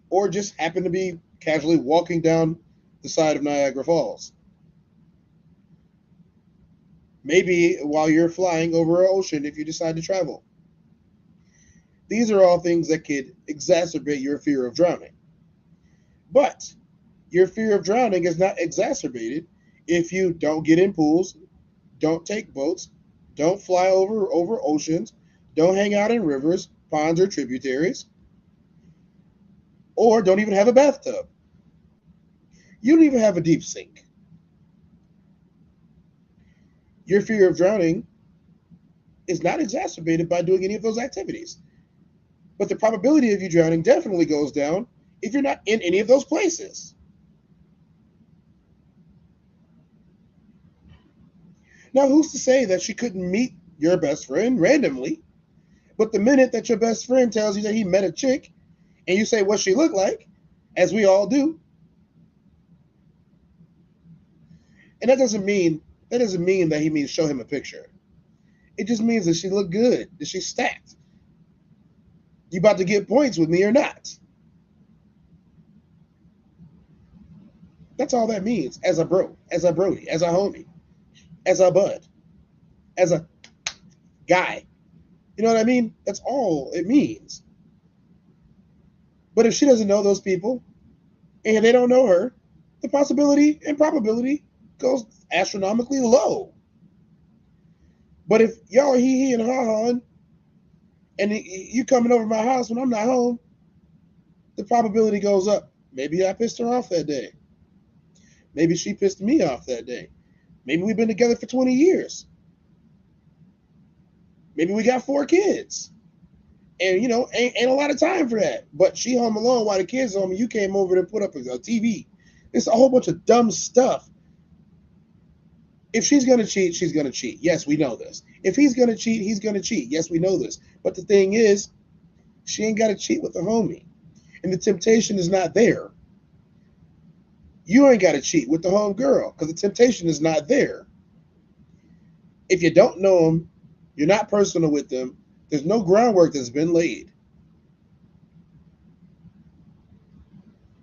or just happen to be casually walking down the side of Niagara Falls. Maybe while you're flying over an ocean if you decide to travel. These are all things that could exacerbate your fear of drowning. But your fear of drowning is not exacerbated if you don't get in pools, don't take boats, don't fly over oceans, don't hang out in rivers, ponds, or tributaries, or don't even have a bathtub. You don't even have a deep sink. Your fear of drowning is not exacerbated by doing any of those activities. But the probability of you drowning definitely goes down if you're not in any of those places. Now, who's to say that she couldn't meet your best friend randomly, but the minute that your best friend tells you that he met a chick and you say what she looked like, as we all do, and that doesn't mean that he means show him a picture. It just means that she looked good, that she's stacked. You about to get points with me or not? That's all that means as a bro, as a brody, as a homie, as a bud, as a guy. You know what I mean? That's all it means. But if she doesn't know those people and they don't know her, the possibility and probability goes astronomically low. But if y'all are hee and ha-ha and you coming over my house when I'm not home, the probability goes up. Maybe I pissed her off that day. Maybe she pissed me off that day. Maybe we've been together for 20 years. Maybe we got 4 kids. And, you know, ain't a lot of time for that. But she home alone while the kids home and you came over and put up a TV. It's a whole bunch of dumb stuff. If she's going to cheat, she's going to cheat. Yes, we know this. If he's going to cheat, he's going to cheat. Yes, we know this. But the thing is, she ain't got to cheat with the homie. And the temptation is not there. You ain't got to cheat with the home girl because the temptation is not there. If you don't know them, you're not personal with them, there's no groundwork that's been laid.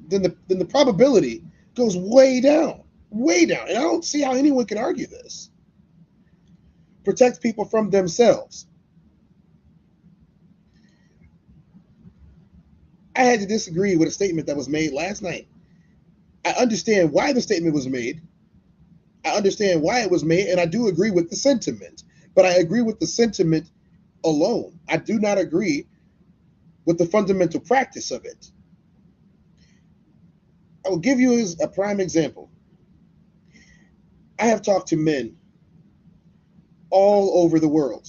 Then the probability goes way down. Way down. And I don't see how anyone can argue this. Protect people from themselves. I had to disagree with a statement that was made last night. I understand why the statement was made. I understand why it was made, and I do agree with the sentiment. but I agree with the sentiment alone. I do not agree with the fundamental practice of it. I will give you a prime example. I have talked to men all over the world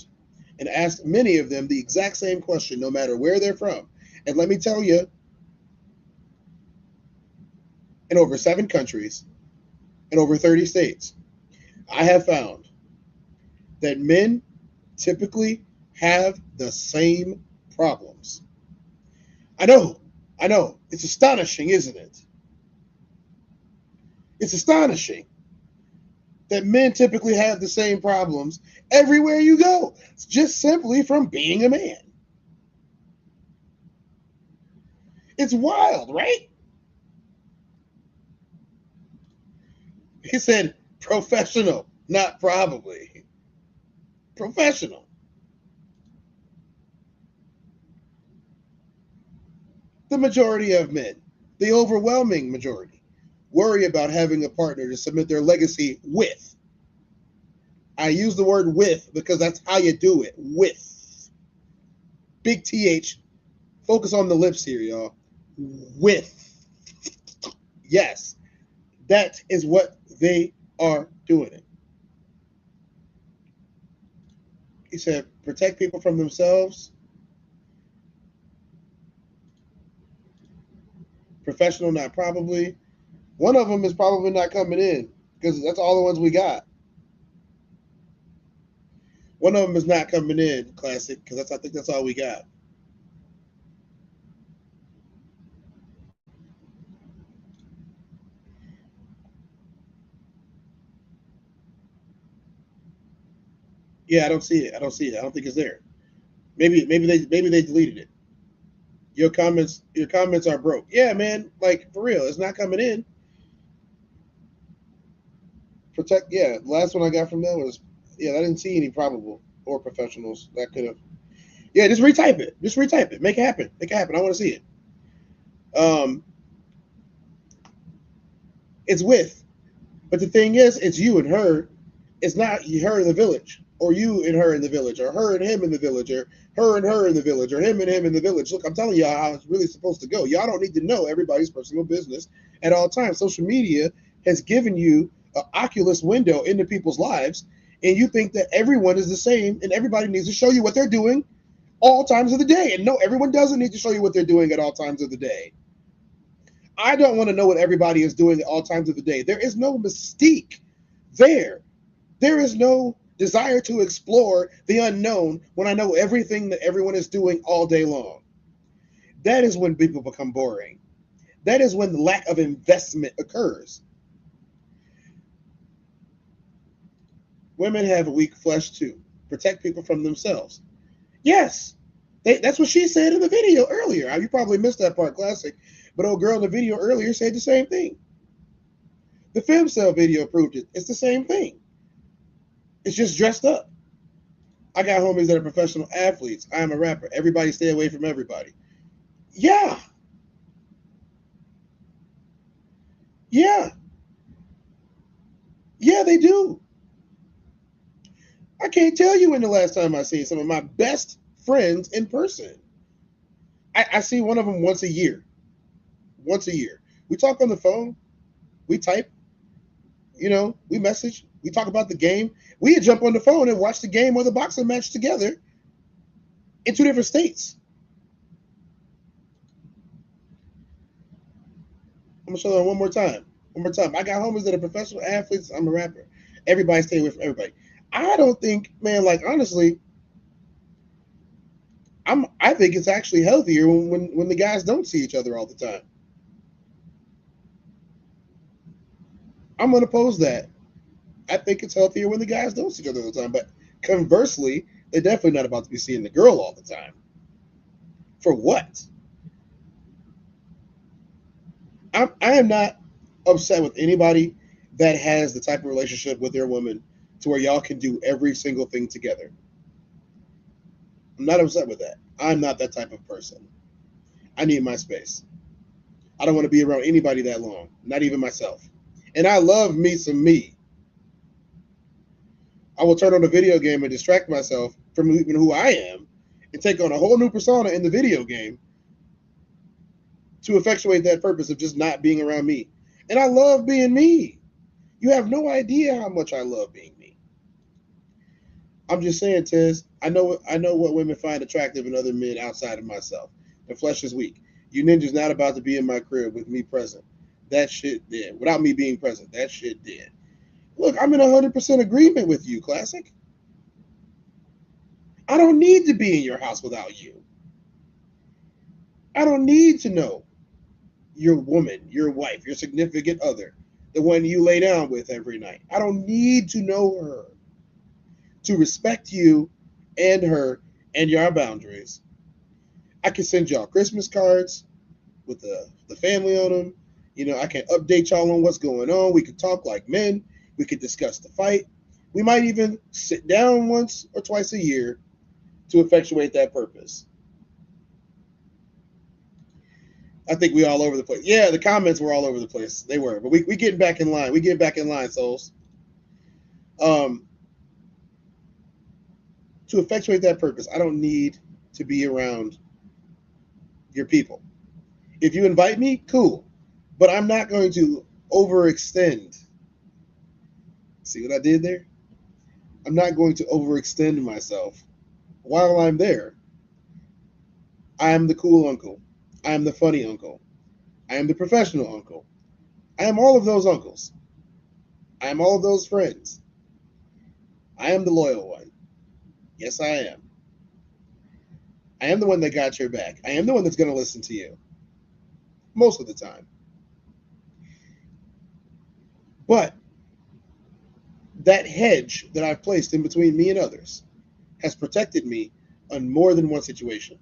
and asked many of them the exact same question, no matter where they're from. And let me tell you, in over 7 countries, in over 30 states, I have found that men typically have the same problems. I know. It's astonishing, isn't it? It's astonishing that men typically have the same problems everywhere you go, just simply from being a man. It's wild, right? He said professional, not probably. Professional. The majority of men, the overwhelming majority, worry about having a partner to cement their legacy with. I use the word with because that's how you do it. With. Big TH. Focus on the lips here, y'all. With. Yes. That is what they are doing it. He said, protect people from themselves. Professional, not probably. One of them is probably not coming in because that's all the ones we got. One of them is not coming in, Classic, because I think that's all we got. Yeah, I don't see it. I don't think it's there. Maybe they deleted it. Your comments are broke. Yeah, man, like for real, it's not coming in. Protect. Yeah, the last one I got from them was I didn't see any probable or professionals that could have. Yeah, just retype it. Make it happen. I want to see it. It's with, but the thing is, it's you and her. It's not her in the village, or you and her in the village, or her and him in the village, or her and her in the village, or him and him in the village. Look, I'm telling y'all how it's really supposed to go. Y'all don't need to know everybody's personal business at all times. Social media has given you an Oculus window into people's lives, and you think that everyone is the same, and everybody needs to show you what they're doing all times of the day. And no, everyone doesn't need to show you what they're doing at all times of the day. I don't want to know what everybody is doing at all times of the day. There is no mystique there. There is no desire to explore the unknown when I know everything that everyone is doing all day long. That is when people become boring. That is when the lack of investment occurs. Women have weak flesh too. Protect people from themselves. Yes, that's what she said in the video earlier. You probably missed that part, Classic. But old girl in the video earlier said the same thing. The femcel video proved it. It's the same thing. It's just dressed up. I got homies that are professional athletes. I am a rapper. Everybody stay away from everybody. Yeah. Yeah, they do. I can't tell you when the last time I seen some of my best friends in person. I see one of them once a year. We talk on the phone. We type. We message. We talk about the game. We jump on the phone and watch the game or the boxing match together in 2 different states. I'm going to show them one more time. I got homies that are professional athletes. I'm a rapper. Everybody stay away from everybody. I don't think, man, like, honestly, I think it's actually healthier when the guys don't see each other all the time. I'm going to pose that. I think it's healthier when the guys don't see each other all the time. But conversely, they're definitely not about to be seeing the girl all the time. For what? I am not upset with anybody that has the type of relationship with their woman to where y'all can do every single thing together. I'm not upset with that. I'm not that type of person. I need my space. I don't want to be around anybody that long, not even myself. And I love me some me. I will turn on a video game and distract myself from even who I am and take on a whole new persona in the video game to effectuate that purpose of just not being around me. And I love being me. You have no idea how much I love being me. I'm just saying, Tez, I know what women find attractive in other men outside of myself. The flesh is weak. You ninjas not about to be in my crib with me present. That shit dead. Without me being present, that shit dead. Look, I'm in 100% agreement with you, Classic. I don't need to be in your house without you. I don't need to know your woman, your wife, your significant other, the one you lay down with every night. I don't need to know her to respect you and her and your boundaries. I can send y'all Christmas cards with the family on them. You know, I can update y'all on what's going on. We could talk like men. We could discuss the fight. We might even sit down once or twice a year to effectuate that purpose. I think we all over the place. Yeah, the comments were all over the place. They were, but we getting back in line. We getting back in line, souls. To effectuate that purpose, I don't need to be around your people. If you invite me, cool. But I'm not going to overextend. See what I did there? I'm not going to overextend myself while I'm there. I am the cool uncle. I am the funny uncle. I am the professional uncle. I am all of those uncles. I am all of those friends. I am the loyal one. Yes, I am. I am the one that got your back. I am the one that's going to listen to you. Most of the time. But that hedge that I've placed in between me and others has protected me on more than one situation.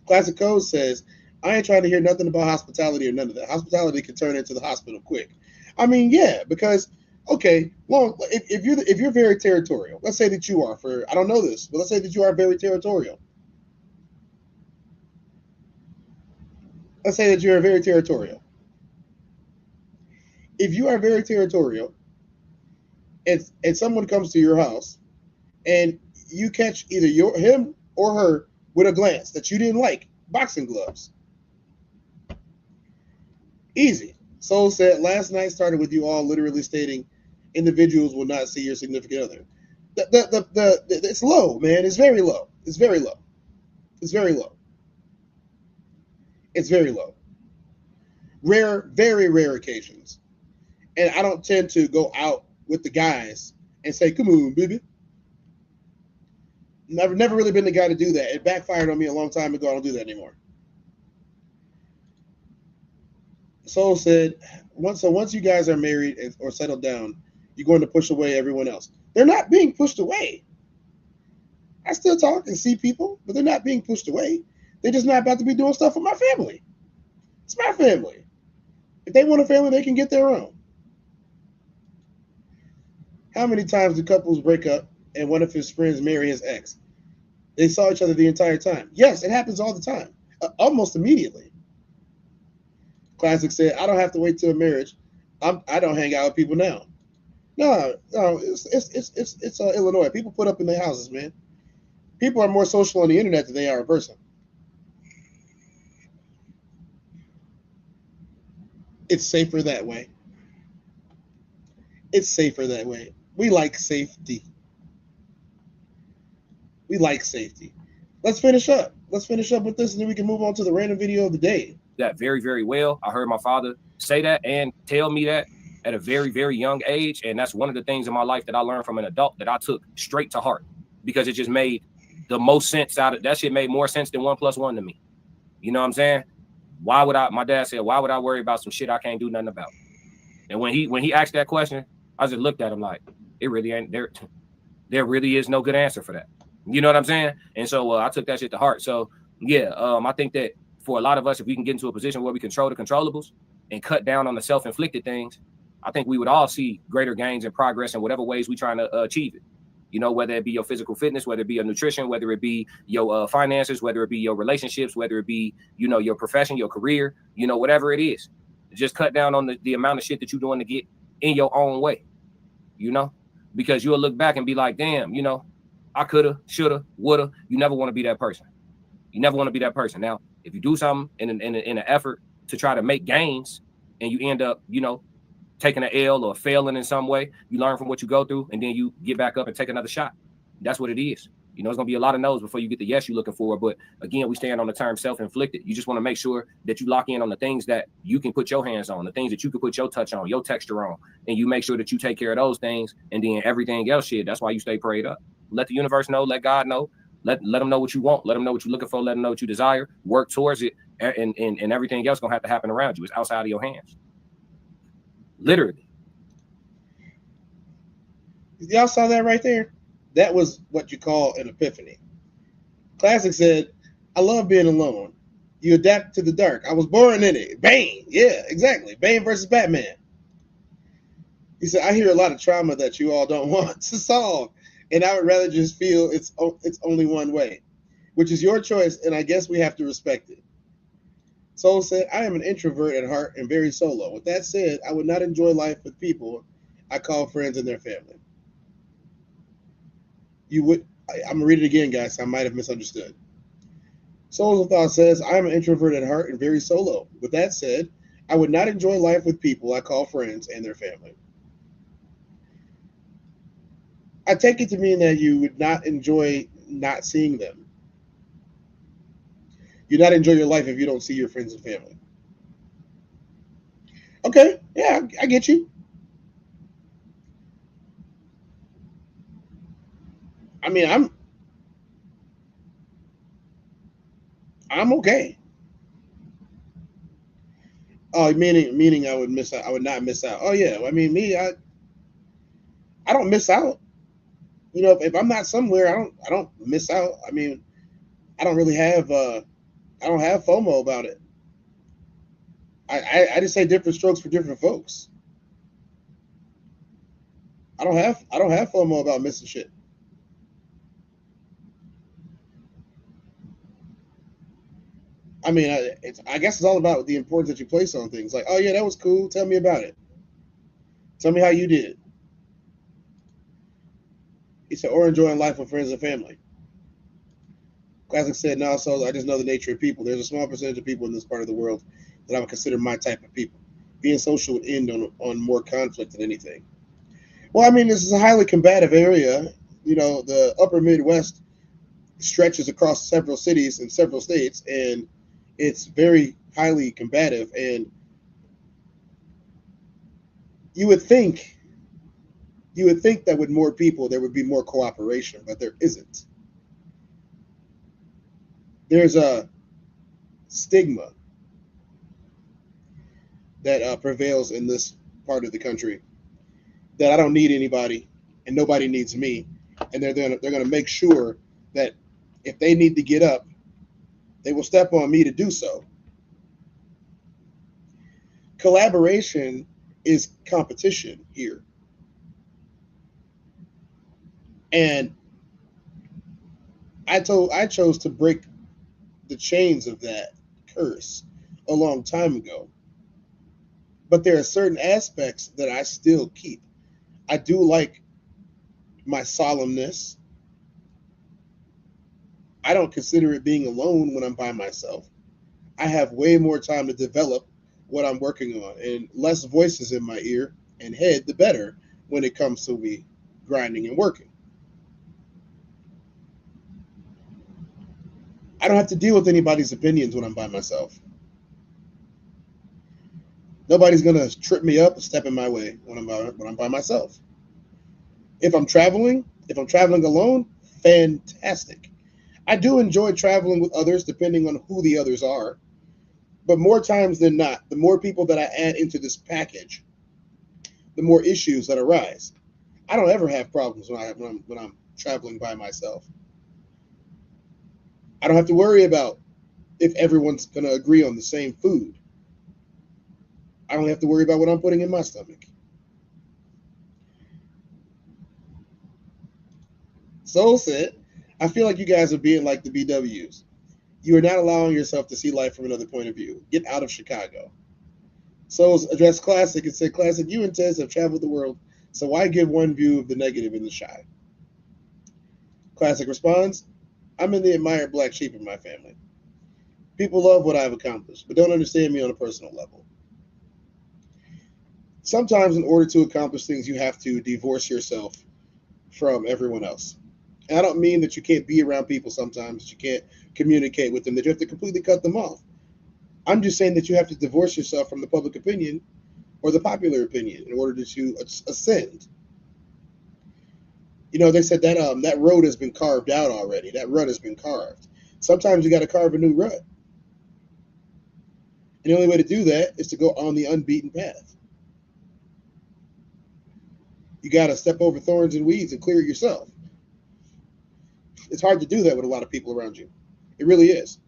Classic Code says, I ain't trying to hear nothing about hospitality or none of that. Hospitality can turn into the hospital quick. I mean, yeah, because, okay, well, if you're very territorial, let's say that you are I don't know this, but let's say that you are very territorial. Let's say that you're very territorial. If you are very territorial and someone comes to your house and you catch either him or her with a glance that you didn't like, boxing gloves. Easy. Soul said, last night started with you all literally stating individuals will not see your significant other. It's low, man. It's very low. It's very low. It's very low. It's very low. Rare, very rare occasions. And I don't tend to go out with the guys and say, come on, baby. Never really been the guy to do that. It backfired on me a long time ago. I don't do that anymore. Soul said, once you guys are married or settled down, you're going to push away everyone else. They're not being pushed away. I still talk and see people, but they're not being pushed away. They're just not about to be doing stuff with my family. It's my family. If they want a family, they can get their own. How many times do couples break up and one of his friends marry his ex? They saw each other the entire time. Yes, it happens all the time, almost immediately. Classic said, I don't have to wait till marriage. I don't hang out with people now. No, it's Illinois. People put up in their houses, man. People are more social on the internet than they are in person. It's safer that way. It's safer that way. We like safety. We like safety. Let's finish up. Let's finish up with this, and then we can move on to the random video of the day. That very, very well. I heard my father say that and tell me that at a very, very young age. And that's one of the things in my life that I learned from an adult that I took straight to heart, because it just made the most sense out of that. Shit made more sense than 1 + 1 to me. You know what I'm saying? My dad said, why would I worry about some shit I can't do nothing about? And when he asked that question, I just looked at him like, it really ain't there. There really is no good answer for that. You know what I'm saying? And so I took that shit to heart. So yeah, I think that for a lot of us, if we can get into a position where we control the controllables and cut down on the self-inflicted things, I think we would all see greater gains and progress in whatever ways we're trying to achieve it. You know, whether it be your physical fitness, whether it be your nutrition, whether it be your finances, whether it be your relationships, whether it be, you know, your profession, your career, you know, whatever it is. Just cut down on the amount of shit that you're doing to get in your own way, you know? because you'll look back and be like, damn, you know, I coulda, shoulda, woulda. You never want to be that person. You never want to be that person. Now, if you do something in an effort to try to make gains and you end up, you know, taking an L or failing in some way, you learn from what you go through and then you get back up and take another shot. That's what it is. You know, it's going to be a lot of no's before you get the yes you're looking for. But again, we stand on the term self-inflicted. You just want to make sure that you lock in on the things that you can put your hands on, the things that you can put your touch on, your texture on, and you make sure that you take care of those things. And then everything else, shit, that's why you stay prayed up. Let the universe know, let God know, let them know what you want, let them know what you're looking for, let them know what you desire, work towards it, and everything else going to have to happen around you. It's outside of your hands. Literally. Y'all saw that right there? That was what you call an epiphany. Classic said, I love being alone. You adapt to the dark. I was born in it. Bane. Yeah, exactly. Bane versus Batman. He said, I hear a lot of trauma that you all don't want to solve. And I would rather just feel it's only one way, which is your choice. And I guess we have to respect it. Soul said, I am an introvert at heart and very solo. With that said, I would not enjoy life with people I call friends and their family. You would, I'm gonna read it again, guys. I might have misunderstood. Souls of Thought says, I am an introvert at heart and very solo. With that said, I would not enjoy life with people I call friends and their family. I take it to mean that you would not enjoy not seeing them. You not enjoy your life if you don't see your friends and family. Okay, yeah, I get you. I mean, I'm okay. Oh, meaning I would miss out. I would not miss out. Oh yeah, I mean me, I don't miss out. You know, if I'm not somewhere, I don't miss out. I mean, I don't really have I don't have FOMO about it. I just say different strokes for different folks. I don't have FOMO about missing shit. I mean, I guess it's all about the importance that you place on things. Like, oh yeah, that was cool. Tell me about it. Tell me how you did. He said, or enjoying life with friends and family. Classic said, no, so I just know the nature of people. There's a small percentage of people in this part of the world that I would consider my type of people. Being social would end on more conflict than anything. Well, I mean, this is a highly combative area. You know, the upper Midwest stretches across several cities and several states, and it's very highly combative. And you would think that with more people, there would be more cooperation, but there isn't. There's a stigma that prevails in this part of the country that I don't need anybody and nobody needs me, and they're gonna make sure that if they need to get up, they will step on me to do so. Collaboration is competition here, and I chose to break the chains of that curse a long time ago. But there are certain aspects that I still keep. I do like my solemnness. I don't consider it being alone when I'm by myself. I have way more time to develop what I'm working on, and less voices in my ear and head, the better when it comes to me grinding and working. I don't have to deal with anybody's opinions when I'm by myself. Nobody's gonna trip me up or step in my way when I'm by myself. If I'm traveling alone, fantastic. I do enjoy traveling with others, depending on who the others are. But more times than not, the more people that I add into this package, the more issues that arise. I don't ever have problems when I'm traveling by myself. I don't have to worry about if everyone's going to agree on the same food. I don't have to worry about what I'm putting in my stomach. Soul said, I feel like you guys are being like the BWs. You are not allowing yourself to see life from another point of view. Get out of Chicago. Soul's addressed Classic and said, Classic, you and Tez have traveled the world So why give one view of the negative in the shy? Classic responds, I'm in the admired black sheep in my family. People love what I've accomplished, but don't understand me on a personal level. Sometimes in order to accomplish things, you have to divorce yourself from everyone else. And I don't mean that you can't be around people sometimes, that you can't communicate with them, that you have to completely cut them off. I'm just saying that you have to divorce yourself from the public opinion or the popular opinion in order to ascend. You know, they said that that road has been carved out already. That rut has been carved. Sometimes you got to carve a new rut. And the only way to do that is to go on the unbeaten path. You got to step over thorns and weeds and clear it yourself. It's hard to do that with a lot of people around you. It really is.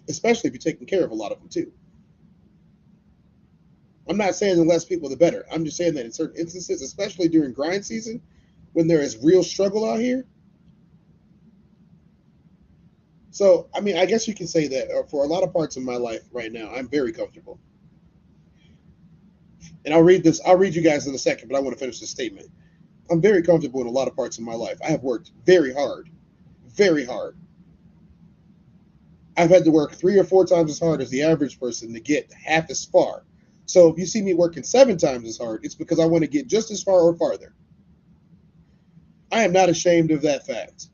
Especially if you're taking care of a lot of them too. I'm not saying the less people, the better. I'm just saying that in certain instances, especially during grind season, when there is real struggle out here. So, I mean, I guess you can say that for a lot of parts of my life right now, I'm very comfortable. And I'll read you guys in a second, but I want to finish this statement. I'm very comfortable in a lot of parts of my life. I have worked very hard. Very hard. I've had to work 3 or 4 times as hard as the average person to get half as far. So if you see me working 7 times as hard, it's because I want to get just as far or farther. I am not ashamed of that fact.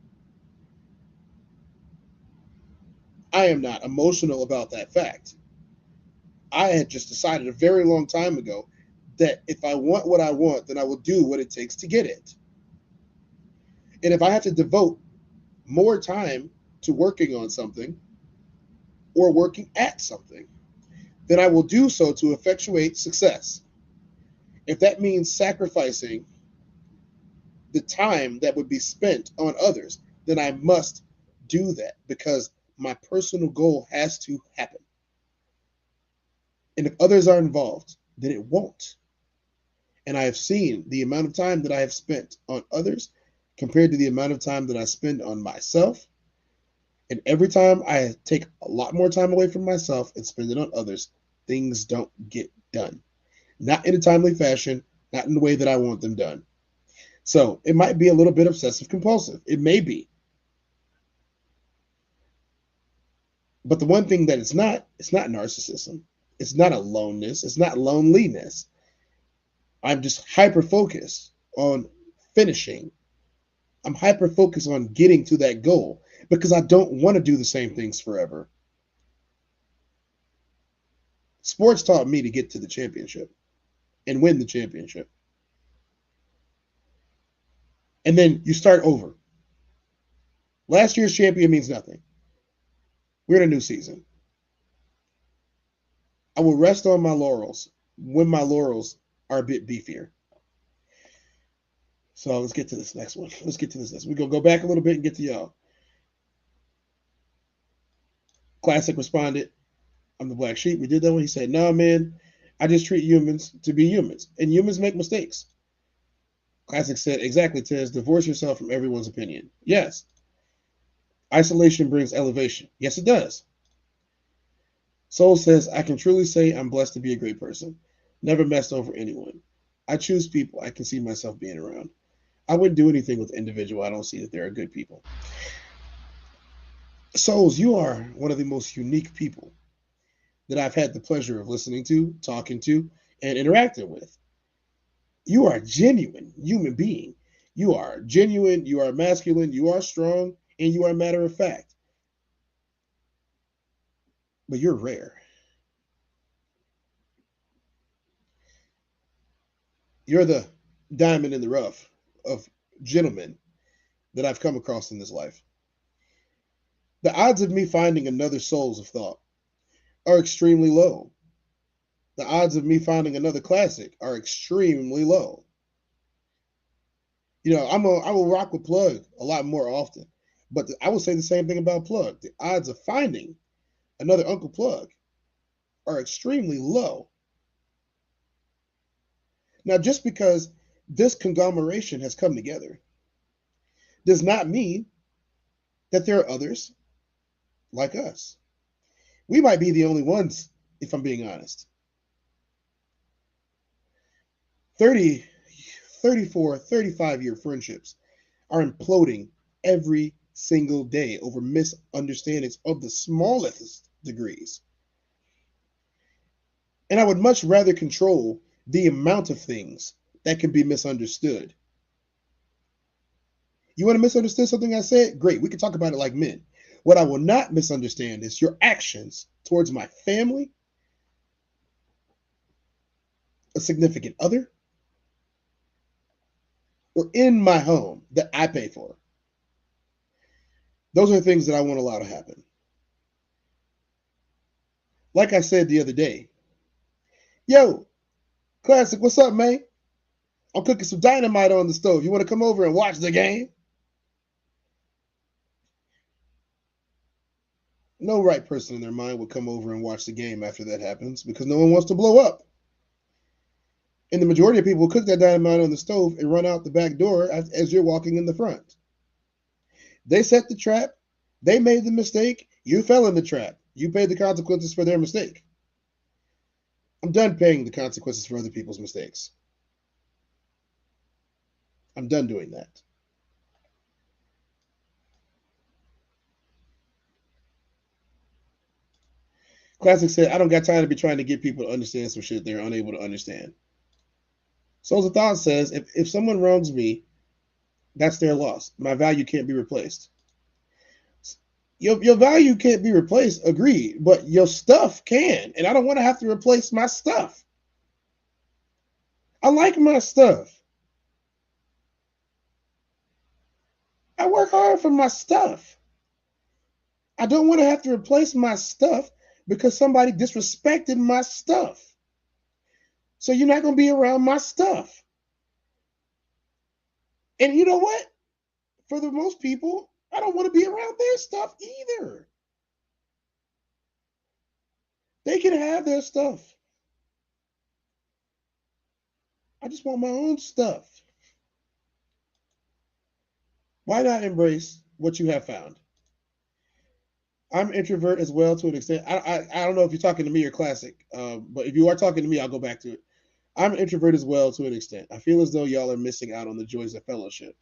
I am not emotional about that fact. I had just decided a very long time ago that if I want what I want, then I will do what it takes to get it. And if I have to devote more time to working on something or working at something, then I will do so to effectuate success. If that means sacrificing the time that would be spent on others, then I must do that because my personal goal has to happen. And if others are involved, then it won't. And I have seen the amount of time that I have spent on others compared to the amount of time that I spend on myself. And every time I take a lot more time away from myself and spend it on others, things don't get done. Not in a timely fashion, not in the way that I want them done. So it might be a little bit obsessive compulsive. It may be. But the one thing that it's not narcissism. It's not aloneness. It's not loneliness. I'm just hyper-focused on finishing. I'm hyper-focused on getting to that goal because I don't want to do the same things forever. Sports taught me to get to the championship and win the championship. And then you start over. Last year's champion means nothing. We're in a new season. I will rest on my laurels when my laurels are a bit beefier. So let's get to this next one. Let's get to this next. We're going to go back a little bit and get to y'all. Classic responded, I'm the black sheep. We did that one. He said, no, man, I just treat humans to be humans. And humans make mistakes. Classic said, exactly, Tez. Divorce yourself from everyone's opinion. Yes. Isolation brings elevation. Yes, it does. Soul says, I can truly say I'm blessed to be a great person. Never messed over anyone. I choose people I can see myself being around. I wouldn't do anything with individual I don't see that they're good people. Souls, you are one of the most unique people that I've had the pleasure of listening to, talking to, and interacting with. You are a genuine human being. You are genuine, you are masculine, you are strong, and you are matter of fact. But you're rare. You're the diamond in the rough of gentlemen that I've come across in this life. The odds of me finding another Souls of Thought are extremely low. The odds of me finding another classic are extremely low. You know, I will rock with Plug a lot more often, but I will say the same thing about Plug. The odds of finding another Uncle Plug are extremely low. Now, just because this conglomeration has come together does not mean that there are others like us. We might be the only ones, if I'm being honest. 30 34, 35-year friendships are imploding every single day over misunderstandings of the smallest degrees. And I would much rather control the amount of things that can be misunderstood. You want to misunderstand something I said? Great, we can talk about it like men. What I will not misunderstand is your actions towards my family, a significant other, or in my home that I pay for. Those are things that I won't allow to happen. Like I said the other day, yo, Classic, what's up, man? I'm cooking some dynamite on the stove. You want to come over and watch the game? No right person in their mind would come over and watch the game after that happens because no one wants to blow up. And the majority of people will cook that dynamite on the stove and run out the back door as you're walking in the front. They set the trap. They made the mistake. You fell in the trap. You paid the consequences for their mistake. I'm done paying the consequences for other people's mistakes. I'm done doing that. Classic said, I don't got time to be trying to get people to understand some shit they're unable to understand. Souls of Thought says, if someone wrongs me, that's their loss. My value can't be replaced. Your value can't be replaced, agreed, but your stuff can. And I don't want to have to replace my stuff. I like my stuff. I work hard for my stuff. I don't want to have to replace my stuff because somebody disrespected my stuff. So you're not going to be around my stuff. And you know what? For the most people, I don't want to be around their stuff either. They can have their stuff. I just want my own stuff. Why not embrace what you have found? I'm an introvert as well to an extent. I don't know if you're talking to me or Classic, but if you are talking to me, I'll go back to it. I'm an introvert as well to an extent. I feel as though y'all are missing out on the joys of fellowship.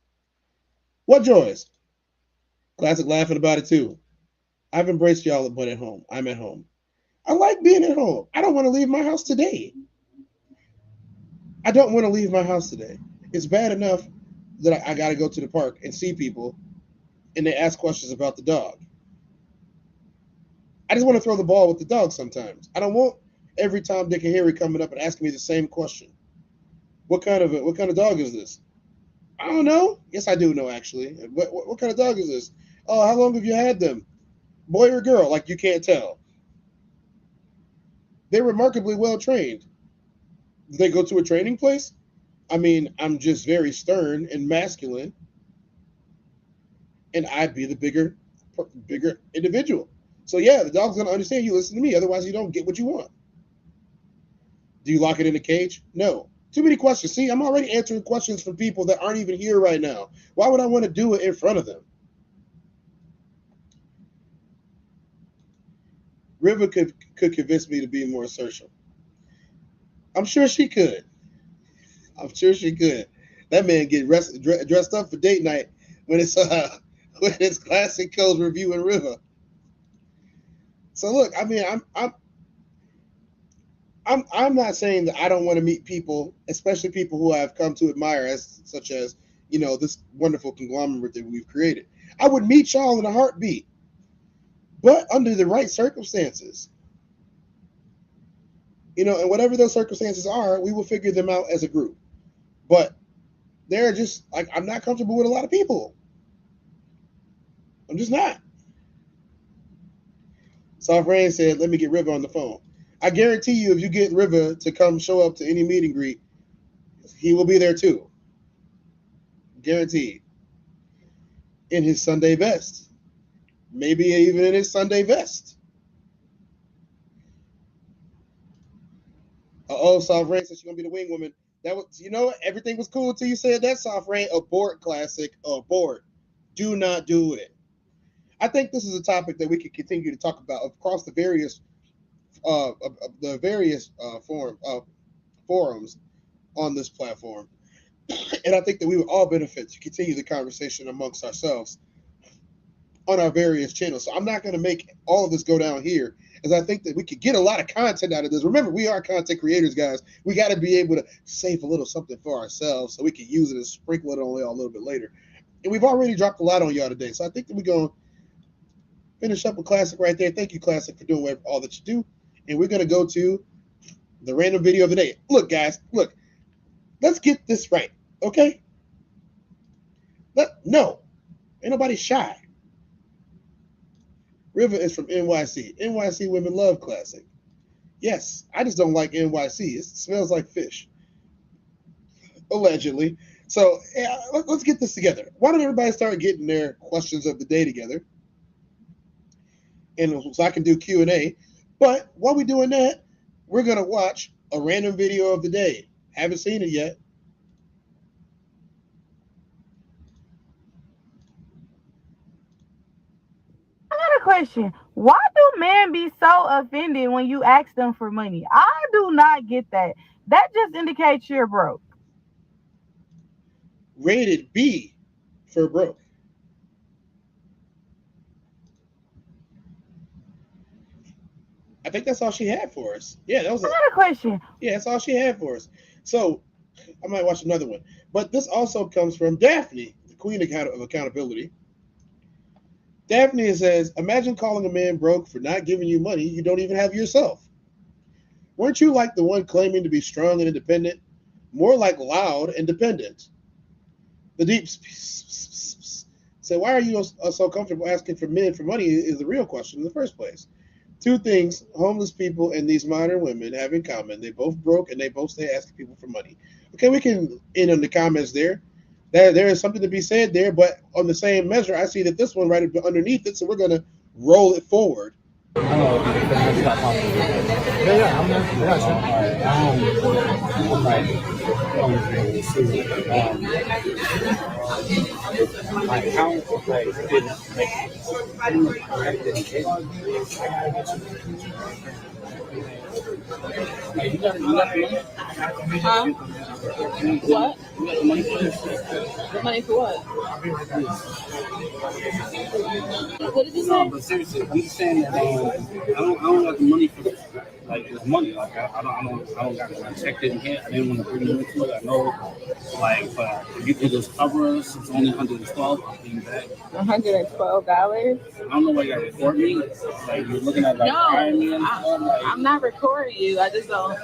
What joys? Classic laughing about it too. I've embraced y'all, but at home. I'm at home. I like being at home. I don't want to leave my house today. I don't want to leave my house today. It's bad enough that I got to go to the park and see people and they ask questions about the dog. I just want to throw the ball with the dog sometimes. I don't want every Tom, Dick, and Harry coming up and asking me the same question. What kind of dog is this? I don't know. Yes, I do know, actually. What kind of dog is this? Oh, how long have you had them? Boy or girl? Like you can't tell. They're remarkably well trained. Do they go to a training place? I mean, I'm just very stern and masculine, and I'd be the bigger individual. So yeah, the dog's gonna understand you. Listen to me, otherwise you don't get what you want. Do you lock it in a cage? No. Too many questions. See, I'm already answering questions from people that aren't even here right now. Why would I want to do it in front of them? River could convince me to be more assertive. I'm sure she could. I'm sure she could. That man get dressed up for date night when it's Classic Codes reviewing River. So look, I mean, I'm not saying that I don't want to meet people, especially people who I've come to admire, such as this wonderful conglomerate that we've created. I would meet y'all in a heartbeat, but under the right circumstances. And whatever those circumstances are, we will figure them out as a group. But they're just like, I'm not comfortable with a lot of people. I'm just not. Soft Rain said, let me get River on the phone. I guarantee you, if you get River to come show up to any meet and greet, he will be there too. Guaranteed. In his Sunday best. Maybe even in his Sunday vest. Soft Rain said she's going to be the wing woman. That was, everything was cool until you said that, Soft Rain. Abort, Classic. Abort. Do not do it. I think this is a topic that we can continue to talk about across the various forums on this platform. And I think that we would all benefit to continue the conversation amongst ourselves on our various channels. So I'm not going to make all of this go down here, as I think that we could get a lot of content out of this. Remember, we are content creators, guys. We got to be able to save a little something for ourselves so we can use it and sprinkle it on y'all a little bit later. And we've already dropped a lot on y'all today. So I think that we're going to finish up with Classic right there. Thank you, Classic, for doing all that you do. And we're going to go to the random video of the day. Look, guys, look. Let's get this right, okay? No, ain't nobody shy. River is from NYC. NYC women love Classic. Yes, I just don't like NYC. It smells like fish. Allegedly. So yeah, let's get this together. Why don't everybody start getting their questions of the day together? And so I can do Q&A. But while we're doing that, we're going to watch a random video of the day. Haven't seen it yet. I got a question. Why do men be so offended when you ask them for money? I do not get that. That just indicates you're broke. Rated B for broke. I think that's all she had for us. Yeah, that was. I got a question. Yeah, that's all she had for us. So I might watch another one. But this also comes from Daphne, the queen of accountability. Daphne says, imagine calling a man broke for not giving you money you don't even have yourself. Weren't you like the one claiming to be strong and independent? More like loud and dependent. The deep said, why are you so comfortable asking for men for money is the real question in the first place. Two things homeless people and these modern women have in common. They both broke and they both stay asking people for money. Okay, we can end on the comments there. There is something to be said there, but on the same measure, I see that this one right underneath it, so we're going to roll it forward. What? Money for what? What did you say? No, but seriously, I'm just saying that I don't got the money for this. Like it's money. Like I don't got it. I checked it in here. I didn't want to bring you into it. I know, like, but if you could just cover us, it's only $112. I'll be back. $112? I don't know why you got to record me. Like you're looking at like hiring me and stuff. Like, I'm not recording you. I just don't.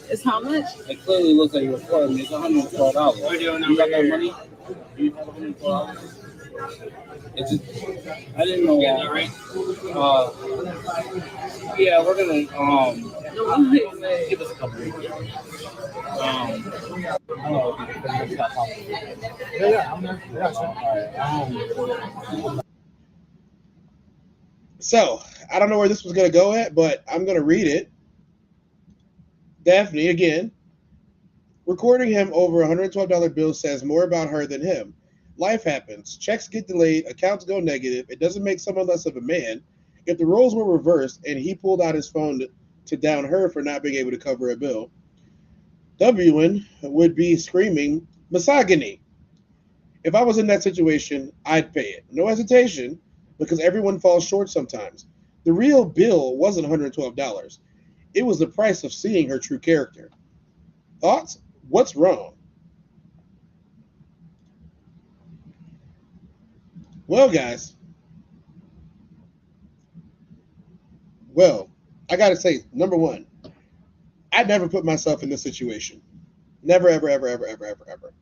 It's how much? It clearly looks like you're recording me. It's $112. You got that money? Do you have $112? It's just, I didn't know. Yeah, we're gonna give us a couple weeks. So I don't know where this was gonna go at, but I'm gonna read it. Daphne again. Recording him over a $112 bill says more about her than him. Life happens. Checks get delayed. Accounts go negative. It doesn't make someone less of a man. If the roles were reversed and he pulled out his phone to down her for not being able to cover a bill, W'n would be screaming misogyny. If I was in that situation, I'd pay it. No hesitation, because everyone falls short sometimes. The real bill wasn't $112. It was the price of seeing her true character. Thoughts? What's wrong? Well, guys. Well, I got to say, number one, I'd never put myself in this situation. Never, ever, ever, ever, ever, ever, ever.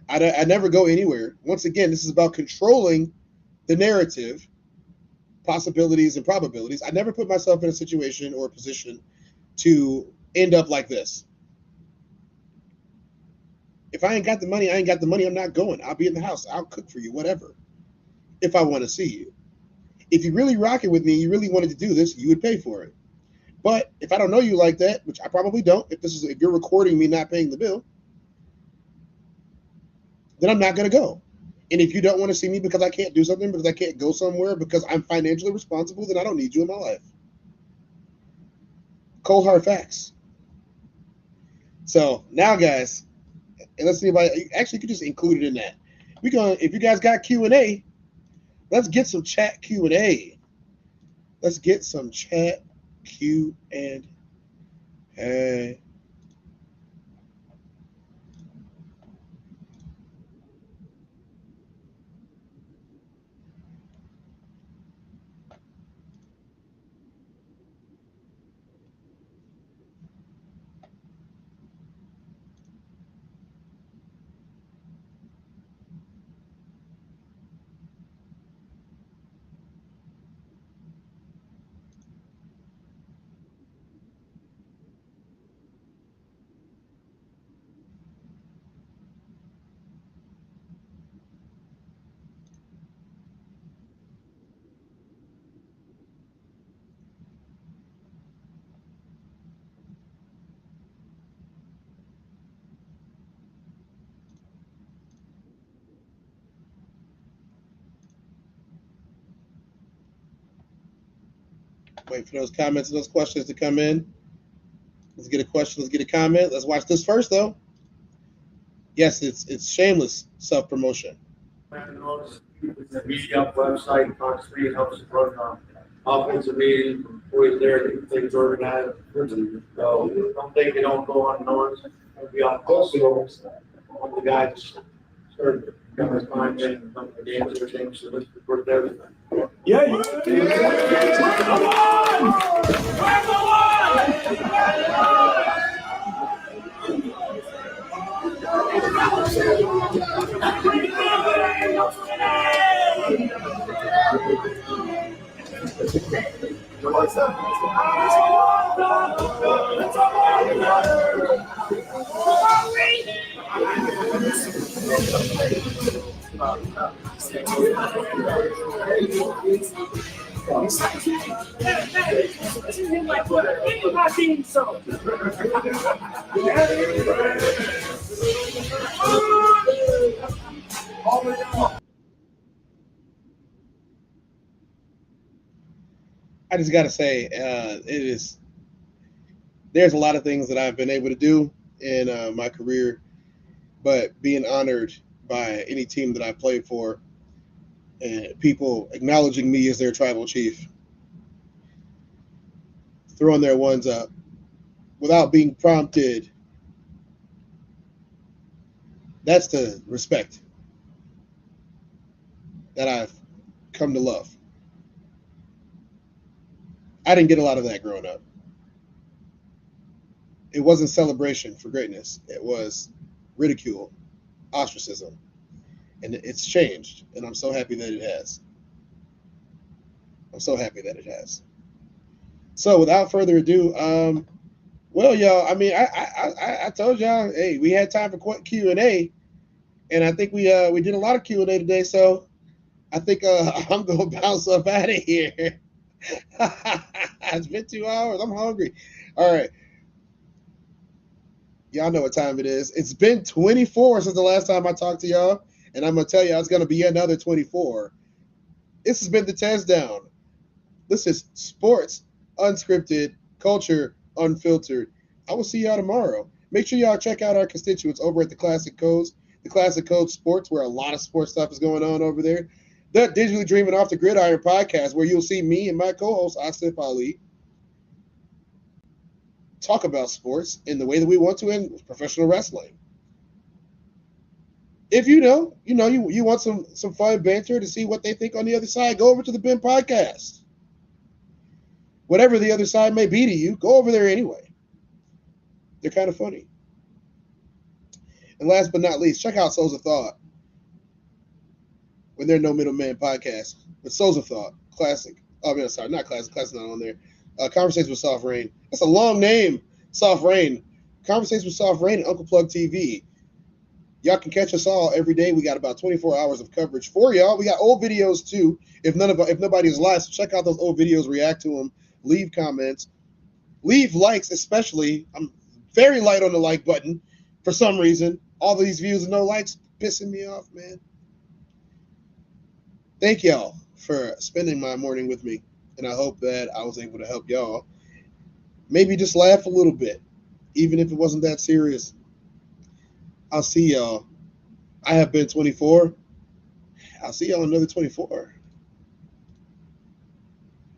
I never go anywhere. Once again, this is about controlling the narrative, possibilities, and probabilities. I never put myself in a situation or a position to end up like this. If I ain't got the money, I ain't got the money. I'm not going. I'll be in the house. I'll cook for you, whatever, if I want to see you. If you really rock it with me, you really wanted to do this, you would pay for it. But if I don't know you like that, which I probably don't, if you're recording me not paying the bill, then I'm not going to go. And if you don't want to see me because I can't do something, because I can't go somewhere, because I'm financially responsible, then I don't need you in my life. Cold hard facts. So now, guys, And let's see if actually could just include it in that. If you guys got Q&A, let's get some chat Q&A. Let's get some chat Q&A. Wait for those comments and those questions to come in. Let's get a question. Let's get a comment. Let's watch this first, though. Yes, it's shameless self-promotion. The media website, Fox 3 helps run offensive meetings, always there to keep things organized. So don't think they don't go unnoticed. It'll be on also when the guys start becoming his mind and come to the games and everything, so let's report everything. Yeah, Come I just got to say, there's a lot of things that I've been able to do in my career, but being honored by any team that I played for and people acknowledging me as their tribal chief, throwing their ones up without being prompted, that's the respect that I've come to love. I didn't get a lot of that growing up. It wasn't celebration for greatness. It was ridicule, ostracism. And it's changed, and I'm so happy that it has. I'm so happy that it has. So without further ado, well, y'all, I mean, I told y'all, hey, we had time for Q&A, and I think we did a lot of Q&A today, so I think I'm going to bounce up out of here. It's been 2 hours. I'm hungry. All right. Y'all know what time it is. It's been 24 since the last time I talked to y'all, and I'm going to tell y'all it's going to be another 24. This has been the Test Down. This is sports, unscripted, culture, unfiltered. I will see y'all tomorrow. Make sure y'all check out our constituents over at the Classic Codes, the Classic Code Sports, where a lot of sports stuff is going on over there. The Digitally Dreaming Off the Gridiron podcast, where you'll see me and my co-host, Asif Ali, talk about sports in the way that we want to in professional wrestling. If you want some fun banter to see what they think on the other side, go over to the Ben podcast. Whatever the other side may be to you, go over there anyway. They're kind of funny. And last but not least, check out Souls of Thought. When they're No Middleman podcast. But Souls of Thought, classic. Oh, no, sorry, not classic. Classic not on there. Conversations with Soft Rain. That's a long name, Soft Rain. Conversations with Soft Rain and Uncle Plug TV. Y'all can catch us all every day. We got about 24 hours of coverage for y'all. We got old videos too. If nobody is live, so check out those old videos, react to them, leave comments, leave likes, especially. I'm very light on the like button for some reason. All these views and no likes pissing me off, man. Thank y'all for spending my morning with me, and I hope that I was able to help y'all maybe just laugh a little bit, even if it wasn't that serious. I'll see y'all. I have been 24. I'll see y'all another 24.